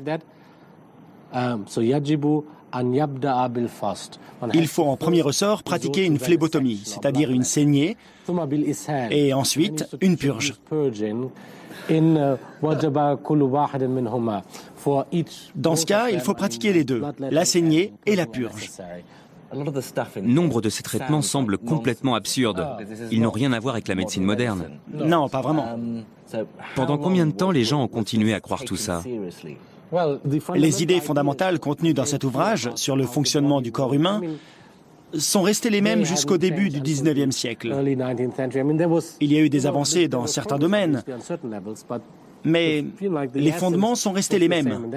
il faut en premier ressort pratiquer une phlébotomie, c'est-à-dire une saignée, et ensuite une purge. Dans ce cas, il faut pratiquer les deux, la saignée et la purge. Nombre de ces traitements semblent complètement absurdes. Ils n'ont rien à voir avec la médecine moderne. Non, pas vraiment. Pendant combien de temps les gens ont continué à croire tout ça? Les idées fondamentales contenues dans cet ouvrage sur le fonctionnement du corps humain sont restés les mêmes jusqu'au début du 19e siècle. Il y a eu des avancées dans certains domaines, mais les fondements sont restés les mêmes.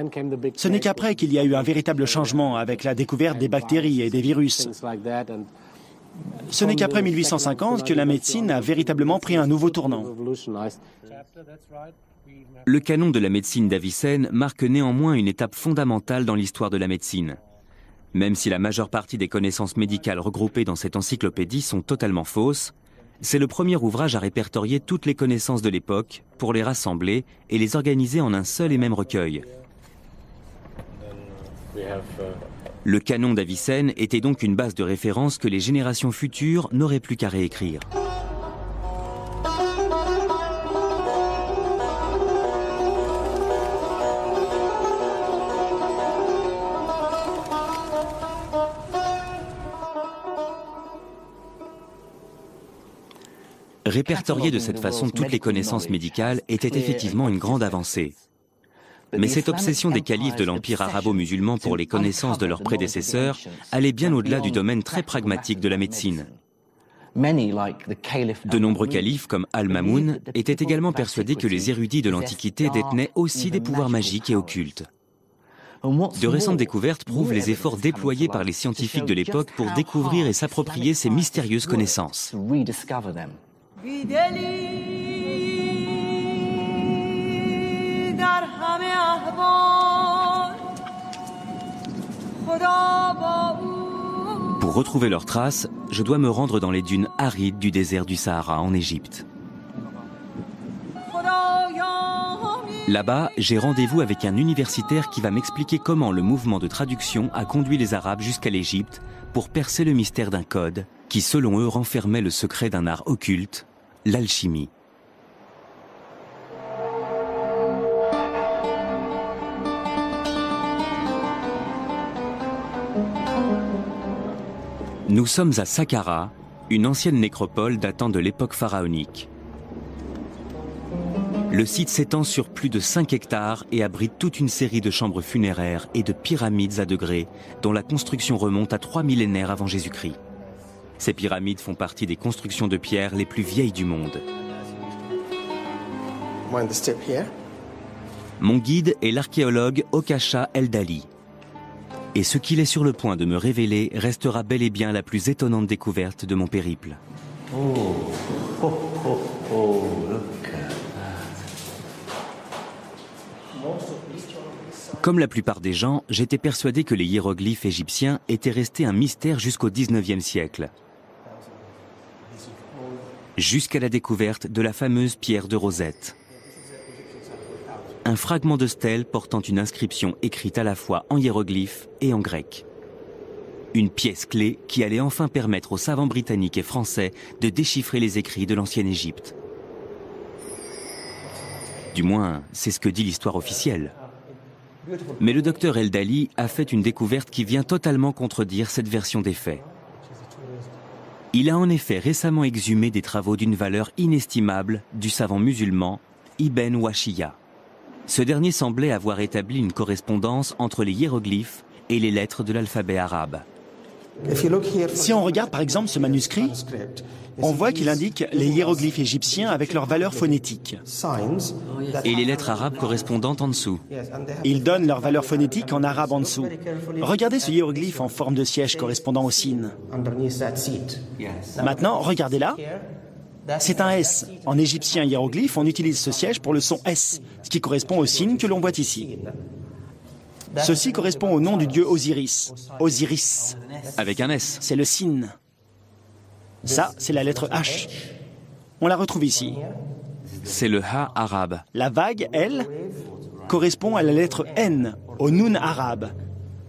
Ce n'est qu'après qu'il y a eu un véritable changement avec la découverte des bactéries et des virus. Ce n'est qu'après 1850 que la médecine a véritablement pris un nouveau tournant. Le canon de la médecine d'Avicenne marque néanmoins une étape fondamentale dans l'histoire de la médecine. Même si la majeure partie des connaissances médicales regroupées dans cette encyclopédie sont totalement fausses, c'est le premier ouvrage à répertorier toutes les connaissances de l'époque pour les rassembler et les organiser en un seul et même recueil. Le canon d'Avicenne était donc une base de référence que les générations futures n'auraient plus qu'à réécrire. Répertorier de cette façon toutes les connaissances médicales était effectivement une grande avancée. Mais cette obsession des califes de l'Empire arabo-musulman pour les connaissances de leurs prédécesseurs allait bien au-delà du domaine très pragmatique de la médecine. De nombreux califes, comme Al-Mamoun, étaient également persuadés que les érudits de l'Antiquité détenaient aussi des pouvoirs magiques et occultes. De récentes découvertes prouvent les efforts déployés par les scientifiques de l'époque pour découvrir et s'approprier ces mystérieuses connaissances. Pour retrouver leurs traces, je dois me rendre dans les dunes arides du désert du Sahara en Égypte. Là-bas, j'ai rendez-vous avec un universitaire qui va m'expliquer comment le mouvement de traduction a conduit les Arabes jusqu'à l'Égypte pour percer le mystère d'un code qui, selon eux, renfermait le secret d'un art occulte, l'alchimie. Nous sommes à Saqqara, une ancienne nécropole datant de l'époque pharaonique. Le site s'étend sur plus de 5 hectares et abrite toute une série de chambres funéraires et de pyramides à degrés dont la construction remonte à 3 millénaires avant Jésus-Christ. Ces pyramides font partie des constructions de pierre les plus vieilles du monde. Mon guide est l'archéologue Okasha Eldali. Et ce qu'il est sur le point de me révéler restera bel et bien la plus étonnante découverte de mon périple. Comme la plupart des gens, j'étais persuadé que les hiéroglyphes égyptiens étaient restés un mystère jusqu'au 19e siècle. Jusqu'à la découverte de la fameuse pierre de Rosette. Un fragment de stèle portant une inscription écrite à la fois en hiéroglyphe et en grec. Une pièce clé qui allait enfin permettre aux savants britanniques et français de déchiffrer les écrits de l'ancienne Égypte. Du moins, c'est ce que dit l'histoire officielle. Mais le docteur Eldali a fait une découverte qui vient totalement contredire cette version des faits. Il a en effet récemment exhumé des travaux d'une valeur inestimable du savant musulman Ibn Wahshiyya. Ce dernier semblait avoir établi une correspondance entre les hiéroglyphes et les lettres de l'alphabet arabe. Si on regarde par exemple ce manuscrit, on voit qu'il indique les hiéroglyphes égyptiens avec leur valeur phonétique. Et les lettres arabes correspondantes en dessous. Ils donnent leur valeur phonétique en arabe en dessous. Regardez ce hiéroglyphe en forme de siège correspondant au sin. Maintenant, regardez là. C'est un S. En égyptien hiéroglyphe, on utilise ce siège pour le son S, ce qui correspond au signe que l'on voit ici. Ceci correspond au nom du dieu Osiris. Osiris. Avec un S. C'est le sin. Ça, c'est la lettre H. On la retrouve ici. C'est le Ha arabe. La vague, elle, correspond à la lettre N, au Nun arabe.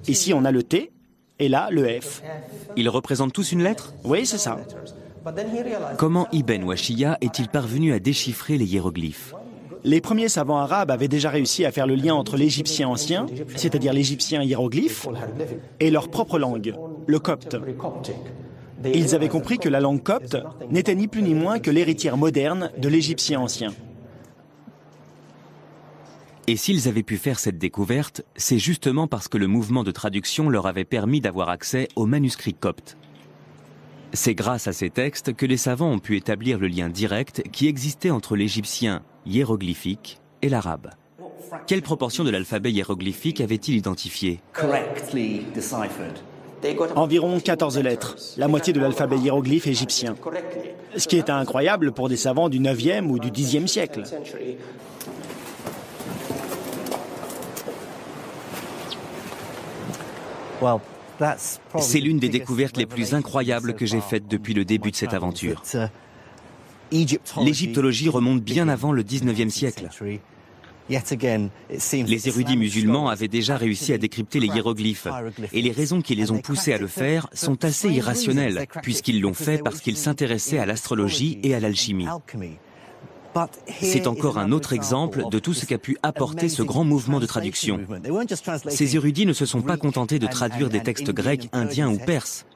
Ici, on a le T, et là, le F. Ils représentent tous une lettre? Oui, c'est ça. Comment Ibn Wahshiyya est-il parvenu à déchiffrer les hiéroglyphes? Les premiers savants arabes avaient déjà réussi à faire le lien entre l'égyptien ancien, c'est-à-dire l'égyptien hiéroglyphe, et leur propre langue, le copte. Ils avaient compris que la langue copte n'était ni plus ni moins que l'héritière moderne de l'égyptien ancien. Et s'ils avaient pu faire cette découverte, c'est justement parce que le mouvement de traduction leur avait permis d'avoir accès aux manuscrits coptes. C'est grâce à ces textes que les savants ont pu établir le lien direct qui existait entre l'égyptien hiéroglyphique et l'arabe. Quelle proportion de l'alphabet hiéroglyphique avait-il identifié? Environ 14 lettres, la moitié de l'alphabet hiéroglyphe égyptien. Ce qui est incroyable pour des savants du 9e ou du 10e siècle. C'est l'une des découvertes les plus incroyables que j'ai faites depuis le début de cette aventure. L'égyptologie remonte bien avant le 19e siècle. Les érudits musulmans avaient déjà réussi à décrypter les hiéroglyphes, et les raisons qui les ont poussés à le faire sont assez irrationnelles, puisqu'ils l'ont fait parce qu'ils s'intéressaient à l'astrologie et à l'alchimie. C'est encore un autre exemple de tout ce qu'a pu apporter ce grand mouvement de traduction. Ces érudits ne se sont pas contentés de traduire des textes grecs, indiens ou perses.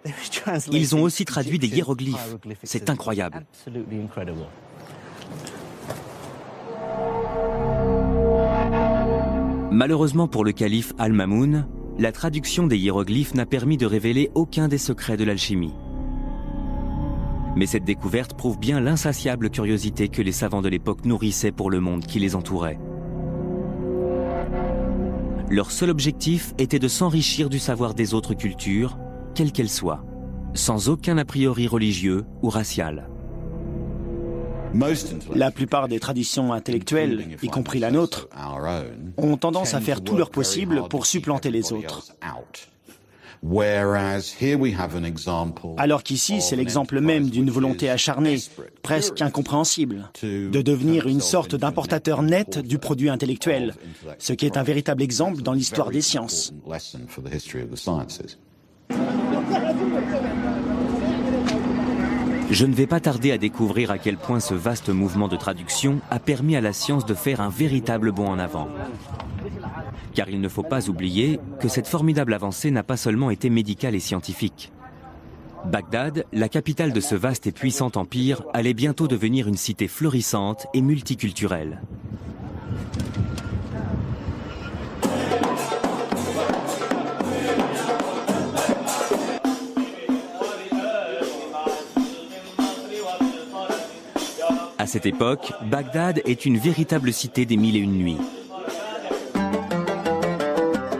Ils ont aussi traduit des hiéroglyphes. C'est incroyable. Malheureusement pour le calife Al-Mamoun, la traduction des hiéroglyphes n'a permis de révéler aucun des secrets de l'alchimie. Mais cette découverte prouve bien l'insatiable curiosité que les savants de l'époque nourrissaient pour le monde qui les entourait. Leur seul objectif était de s'enrichir du savoir des autres cultures, quelles qu'elles soient, sans aucun a priori religieux ou racial. La plupart des traditions intellectuelles, y compris la nôtre, ont tendance à faire tout leur possible pour supplanter les autres. Alors qu'ici, c'est l'exemple même d'une volonté acharnée, presque incompréhensible, de devenir une sorte d'importateur net du produit intellectuel, ce qui est un véritable exemple dans l'histoire des sciences. Je ne vais pas tarder à découvrir à quel point ce vaste mouvement de traduction a permis à la science de faire un véritable bond en avant. Car il ne faut pas oublier que cette formidable avancée n'a pas seulement été médicale et scientifique. Bagdad, la capitale de ce vaste et puissant empire, allait bientôt devenir une cité florissante et multiculturelle. À cette époque, Bagdad est une véritable cité des mille et une nuits.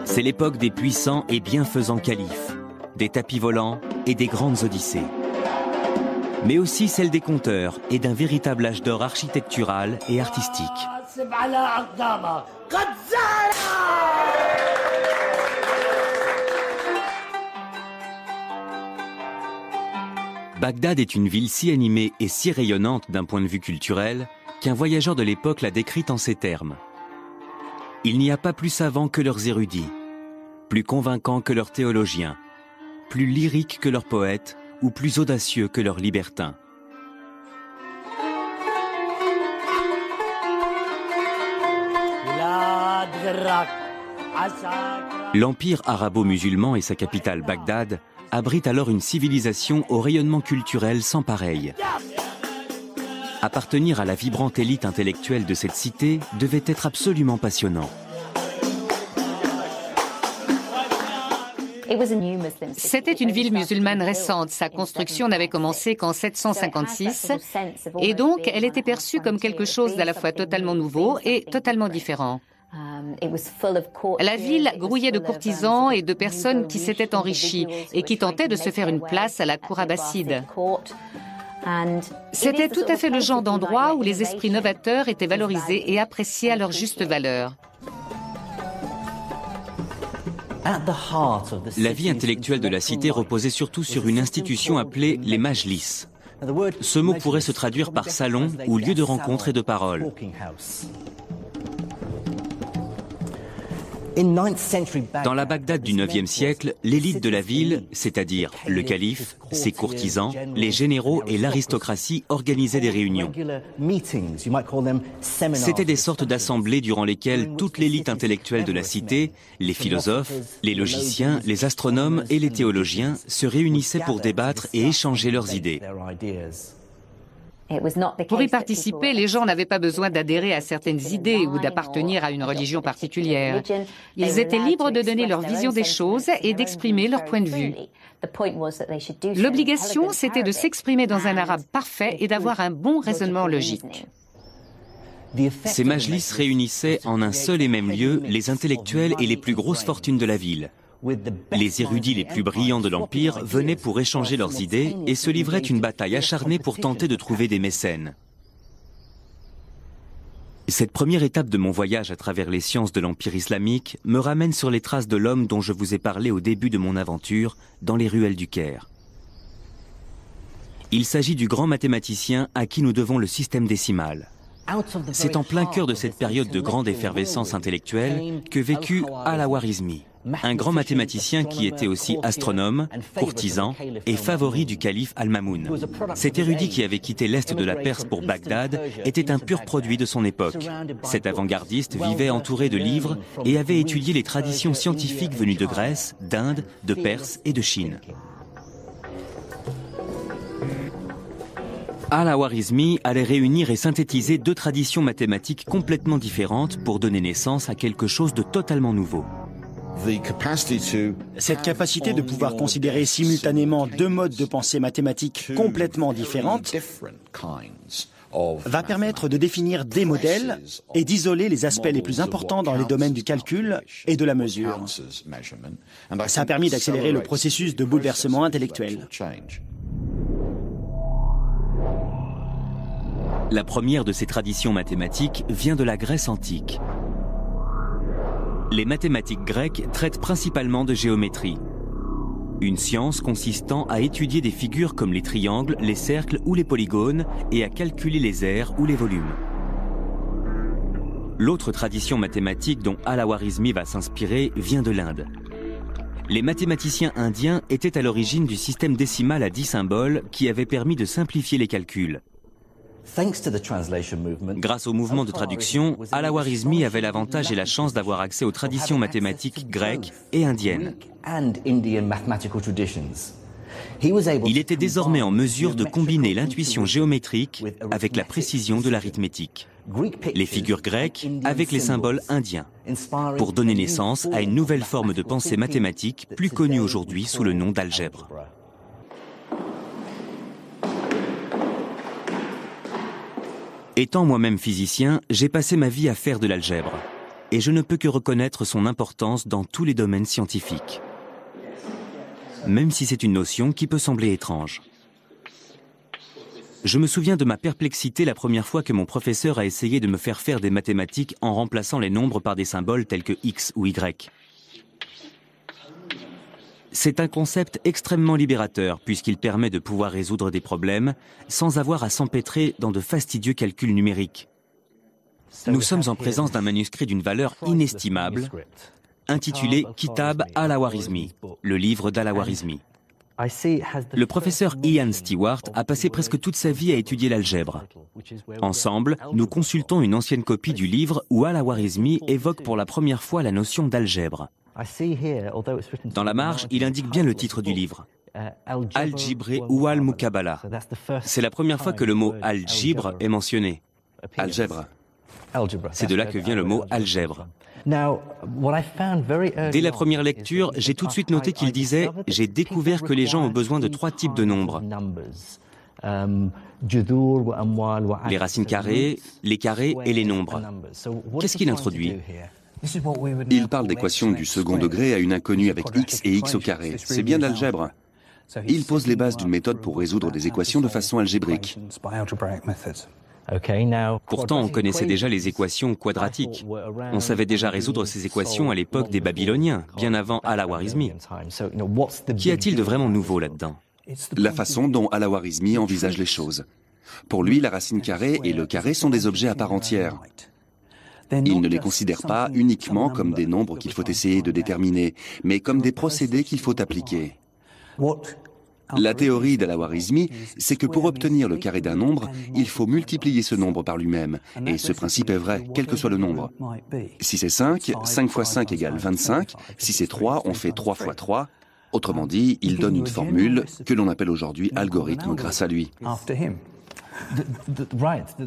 C'est l'époque des puissants et bienfaisants califes, des tapis volants et des grandes odyssées. Mais aussi celle des conteurs et d'un véritable âge d'or architectural et artistique. Bagdad est une ville si animée et si rayonnante d'un point de vue culturel qu'un voyageur de l'époque l'a décrite en ces termes. Il n'y a pas plus savants que leurs érudits, plus convaincants que leurs théologiens, plus lyriques que leurs poètes ou plus audacieux que leurs libertins. L'empire arabo-musulman et sa capitale Bagdad abrite alors une civilisation au rayonnement culturel sans pareil. Appartenir à la vibrante élite intellectuelle de cette cité devait être absolument passionnant. C'était une ville musulmane récente. Sa construction n'avait commencé qu'en 756 et donc elle était perçue comme quelque chose d'à la fois totalement nouveau et totalement différent. La ville grouillait de courtisans et de personnes qui s'étaient enrichies et qui tentaient de se faire une place à la cour abbasside. C'était tout à fait le genre d'endroit où les esprits novateurs étaient valorisés et appréciés à leur juste valeur. La vie intellectuelle de la cité reposait surtout sur une institution appelée les majlis. Ce mot pourrait se traduire par salon ou lieu de rencontre et de parole. Dans la Bagdad du IXe siècle, l'élite de la ville, c'est-à-dire le calife, ses courtisans, les généraux et l'aristocratie organisaient des réunions. C'étaient des sortes d'assemblées durant lesquelles toute l'élite intellectuelle de la cité, les philosophes, les logiciens, les astronomes et les théologiens se réunissaient pour débattre et échanger leurs idées. Pour y participer, les gens n'avaient pas besoin d'adhérer à certaines idées ou d'appartenir à une religion particulière. Ils étaient libres de donner leur vision des choses et d'exprimer leur point de vue. L'obligation, c'était de s'exprimer dans un arabe parfait et d'avoir un bon raisonnement logique. Ces majlis réunissaient en un seul et même lieu les intellectuels et les plus grosses fortunes de la ville. Les érudits les plus brillants de l'Empire venaient pour échanger leurs idées et se livraient une bataille acharnée pour tenter de trouver des mécènes. Cette première étape de mon voyage à travers les sciences de l'Empire islamique me ramène sur les traces de l'homme dont je vous ai parlé au début de mon aventure, dans les ruelles du Caire. Il s'agit du grand mathématicien à qui nous devons le système décimal. C'est en plein cœur de cette période de grande effervescence intellectuelle que vécut Al-Khwarizmi, un grand mathématicien qui était aussi astronome, courtisan et favori du calife Al-Mamoun. Cet érudit qui avait quitté l'est de la Perse pour Bagdad était un pur produit de son époque. Cet avant-gardiste vivait entouré de livres et avait étudié les traditions scientifiques venues de Grèce, d'Inde, de Perse et de Chine. Al-Khwarizmi allait réunir et synthétiser deux traditions mathématiques complètement différentes pour donner naissance à quelque chose de totalement nouveau. Cette capacité de pouvoir considérer simultanément deux modes de pensée mathématiques complètement différentes va permettre de définir des modèles et d'isoler les aspects les plus importants dans les domaines du calcul et de la mesure. Ça a permis d'accélérer le processus de bouleversement intellectuel. La première de ces traditions mathématiques vient de la Grèce antique. Les mathématiques grecques traitent principalement de géométrie, une science consistant à étudier des figures comme les triangles, les cercles ou les polygones et à calculer les aires ou les volumes. L'autre tradition mathématique dont Al-Khwarizmi va s'inspirer vient de l'Inde. Les mathématiciens indiens étaient à l'origine du système décimal à 10 symboles qui avait permis de simplifier les calculs. Grâce au mouvement de traduction, Al-Khwarizmi avait l'avantage et la chance d'avoir accès aux traditions mathématiques grecques et indiennes. Il était désormais en mesure de combiner l'intuition géométrique avec la précision de l'arithmétique, les figures grecques avec les symboles indiens, pour donner naissance à une nouvelle forme de pensée mathématique plus connue aujourd'hui sous le nom d'algèbre. Étant moi-même physicien, j'ai passé ma vie à faire de l'algèbre, et je ne peux que reconnaître son importance dans tous les domaines scientifiques, même si c'est une notion qui peut sembler étrange. Je me souviens de ma perplexité la première fois que mon professeur a essayé de me faire faire des mathématiques en remplaçant les nombres par des symboles tels que X ou Y. C'est un concept extrêmement libérateur puisqu'il permet de pouvoir résoudre des problèmes sans avoir à s'empêtrer dans de fastidieux calculs numériques. Nous sommes en présence d'un manuscrit d'une valeur inestimable intitulé Kitab Al-Khwarizmi, le livre d'Al-Khwarizmi. Le professeur Ian Stewart a passé presque toute sa vie à étudier l'algèbre. Ensemble, nous consultons une ancienne copie du livre où Al-Khwarizmi évoque pour la première fois la notion d'algèbre. Dans la marge, il indique bien le titre du livre, Al-Jibre ou Al-Mukabala. C'est la première fois que le mot Al-Jibre est mentionné. Algèbre. C'est de là que vient le mot algèbre. Dès la première lecture, j'ai tout de suite noté qu'il disait « J'ai découvert que les gens ont besoin de 3 types de nombres. Les racines carrées, les carrés et les nombres. » Qu'est-ce qu'il introduit ? Il parle d'équations du second degré à une inconnue avec x et x au carré. C'est bien de l'algèbre. Il pose les bases d'une méthode pour résoudre des équations de façon algébrique. Pourtant, on connaissait déjà les équations quadratiques. On savait déjà résoudre ces équations à l'époque des Babyloniens, bien avant Al-Khwarizmi. Qu'y a-t-il de vraiment nouveau là-dedans ? La façon dont Al-Khwarizmi envisage les choses. Pour lui, la racine carrée et le carré sont des objets à part entière. Il ne les considère pas uniquement comme des nombres qu'il faut essayer de déterminer, mais comme des procédés qu'il faut appliquer. La théorie d'Al-Khwarizmi, c'est que pour obtenir le carré d'un nombre, il faut multiplier ce nombre par lui-même. Et ce principe est vrai, quel que soit le nombre. Si c'est 5, 5 fois 5 égale 25. Si c'est 3, on fait 3 fois 3. Autrement dit, il donne une formule que l'on appelle aujourd'hui algorithme grâce à lui.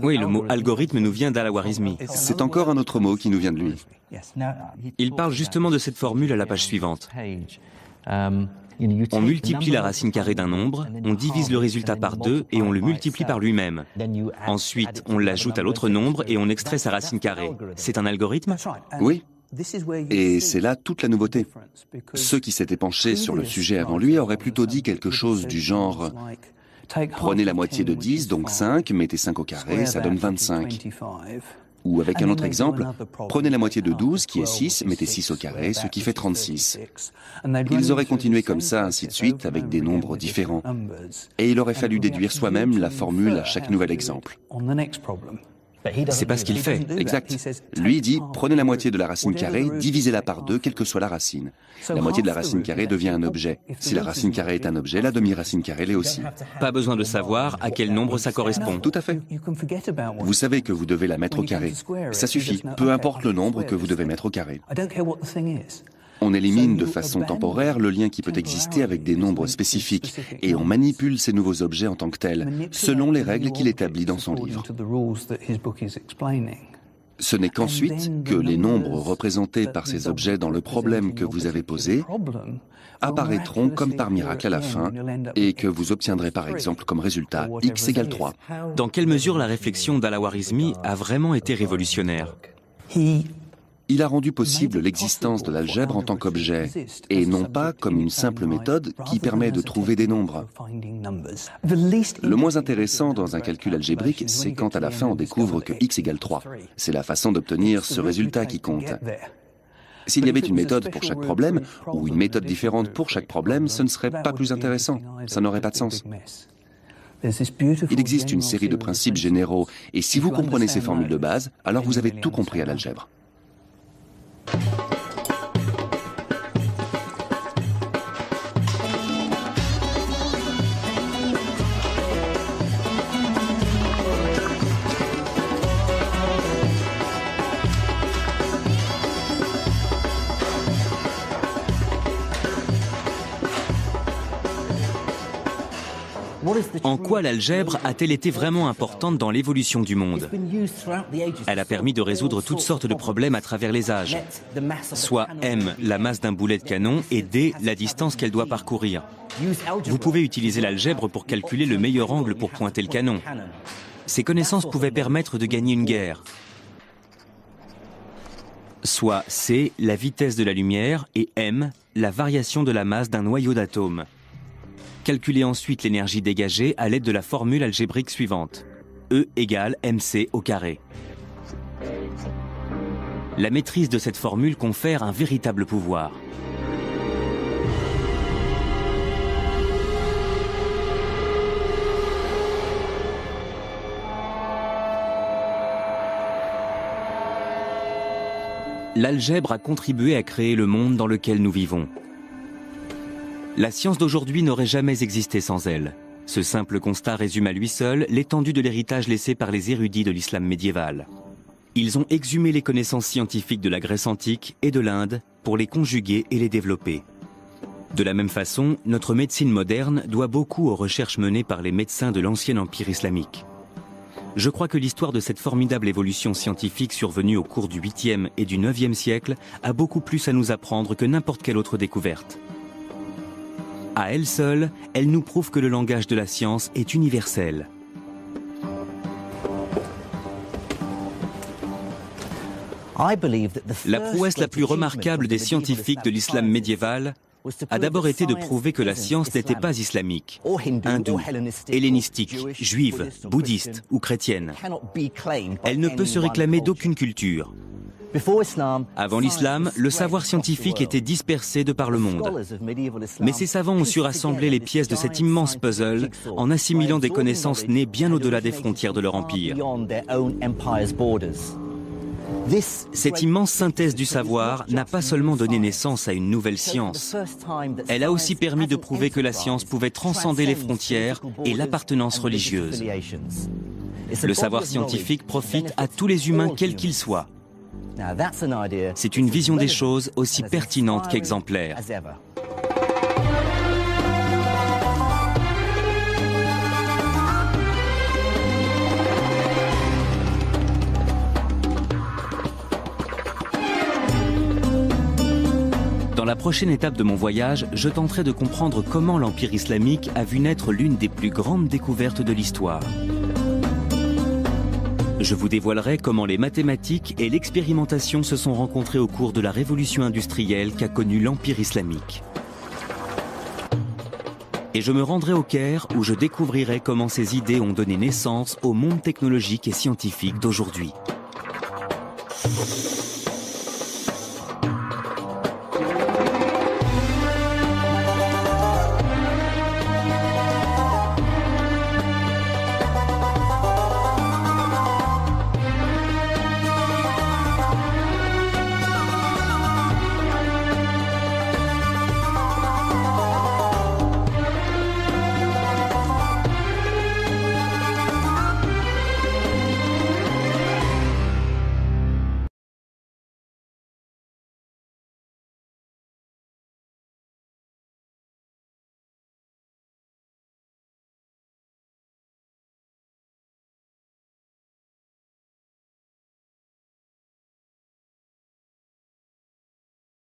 Oui, le mot algorithme nous vient d'Al-Khwarizmi. C'est encore un autre mot qui nous vient de lui. Il parle justement de cette formule à la page suivante. On multiplie la racine carrée d'un nombre, on divise le résultat par 2 et on le multiplie par lui-même. Ensuite, on l'ajoute à l'autre nombre et on extrait sa racine carrée. C'est un algorithme? Oui. Et c'est là toute la nouveauté. Ceux qui s'étaient penchés sur le sujet avant lui auraient plutôt dit quelque chose du genre « Prenez la moitié de 10, donc 5, mettez 5 au carré, ça donne 25. » Ou avec un autre exemple, prenez la moitié de 12, qui est 6, mettez 6 au carré, ce qui fait 36. Ils auraient continué comme ça, ainsi de suite, avec des nombres différents. Et il aurait fallu déduire soi-même la formule à chaque nouvel exemple. C'est pas ce qu'il fait. Exact. Lui dit, prenez la moitié de la racine carrée, divisez-la par 2, quelle que soit la racine. La moitié de la racine carrée devient un objet. Si la racine carrée est un objet, la demi-racine carrée l'est aussi. Pas besoin de savoir à quel nombre ça correspond. Tout à fait. Vous savez que vous devez la mettre au carré. Ça suffit, peu importe le nombre que vous devez mettre au carré. On élimine de façon temporaire le lien qui peut exister avec des nombres spécifiques et on manipule ces nouveaux objets en tant que tels, selon les règles qu'il établit dans son livre. Ce n'est qu'ensuite que les nombres représentés par ces objets dans le problème que vous avez posé apparaîtront comme par miracle à la fin et que vous obtiendrez par exemple comme résultat x égale 3. Dans quelle mesure la réflexion d'Al-Khwarizmi a vraiment été révolutionnaire? Il a rendu possible l'existence de l'algèbre en tant qu'objet, et non pas comme une simple méthode qui permet de trouver des nombres. Le moins intéressant dans un calcul algébrique, c'est quand à la fin on découvre que x égale 3. C'est la façon d'obtenir ce résultat qui compte. S'il y avait une méthode pour chaque problème, ou une méthode différente pour chaque problème, ce ne serait pas plus intéressant. Ça n'aurait pas de sens. Il existe une série de principes généraux, et si vous comprenez ces formules de base, alors vous avez tout compris à l'algèbre. En quoi l'algèbre a-t-elle été vraiment importante dans l'évolution du monde? Elle a permis de résoudre toutes sortes de problèmes à travers les âges. Soit m, la masse d'un boulet de canon, et d, la distance qu'elle doit parcourir. Vous pouvez utiliser l'algèbre pour calculer le meilleur angle pour pointer le canon. Ces connaissances pouvaient permettre de gagner une guerre. Soit c, la vitesse de la lumière, et m, la variation de la masse d'un noyau d'atomes. Calculez ensuite l'énergie dégagée à l'aide de la formule algébrique suivante. E égale mc au carré. La maîtrise de cette formule confère un véritable pouvoir. L'algèbre a contribué à créer le monde dans lequel nous vivons. La science d'aujourd'hui n'aurait jamais existé sans elle. Ce simple constat résume à lui seul l'étendue de l'héritage laissé par les érudits de l'islam médiéval. Ils ont exhumé les connaissances scientifiques de la Grèce antique et de l'Inde pour les conjuguer et les développer. De la même façon, notre médecine moderne doit beaucoup aux recherches menées par les médecins de l'ancien empire islamique. Je crois que l'histoire de cette formidable évolution scientifique survenue au cours du 8e et du 9e siècle a beaucoup plus à nous apprendre que n'importe quelle autre découverte. À elle seule, elle nous prouve que le langage de la science est universel. La prouesse la plus remarquable des scientifiques de l'islam médiéval a d'abord été de prouver que la science n'était pas islamique, hindoue, hellénistique, juive, bouddhiste ou chrétienne. Elle ne peut se réclamer d'aucune culture. Avant l'islam, le savoir scientifique était dispersé de par le monde. Mais ces savants ont su rassembler les pièces de cet immense puzzle en assimilant des connaissances nées bien au-delà des frontières de leur empire. Cette immense synthèse du savoir n'a pas seulement donné naissance à une nouvelle science, elle a aussi permis de prouver que la science pouvait transcender les frontières et l'appartenance religieuse. Le savoir scientifique profite à tous les humains quels qu'ils soient. C'est une vision des choses aussi pertinente qu'exemplaire. Dans la prochaine étape de mon voyage, je tenterai de comprendre comment l'Empire islamique a vu naître l'une des plus grandes découvertes de l'histoire. Je vous dévoilerai comment les mathématiques et l'expérimentation se sont rencontrées au cours de la révolution industrielle qu'a connue l'Empire islamique. Et je me rendrai au Caire où je découvrirai comment ces idées ont donné naissance au monde technologique et scientifique d'aujourd'hui.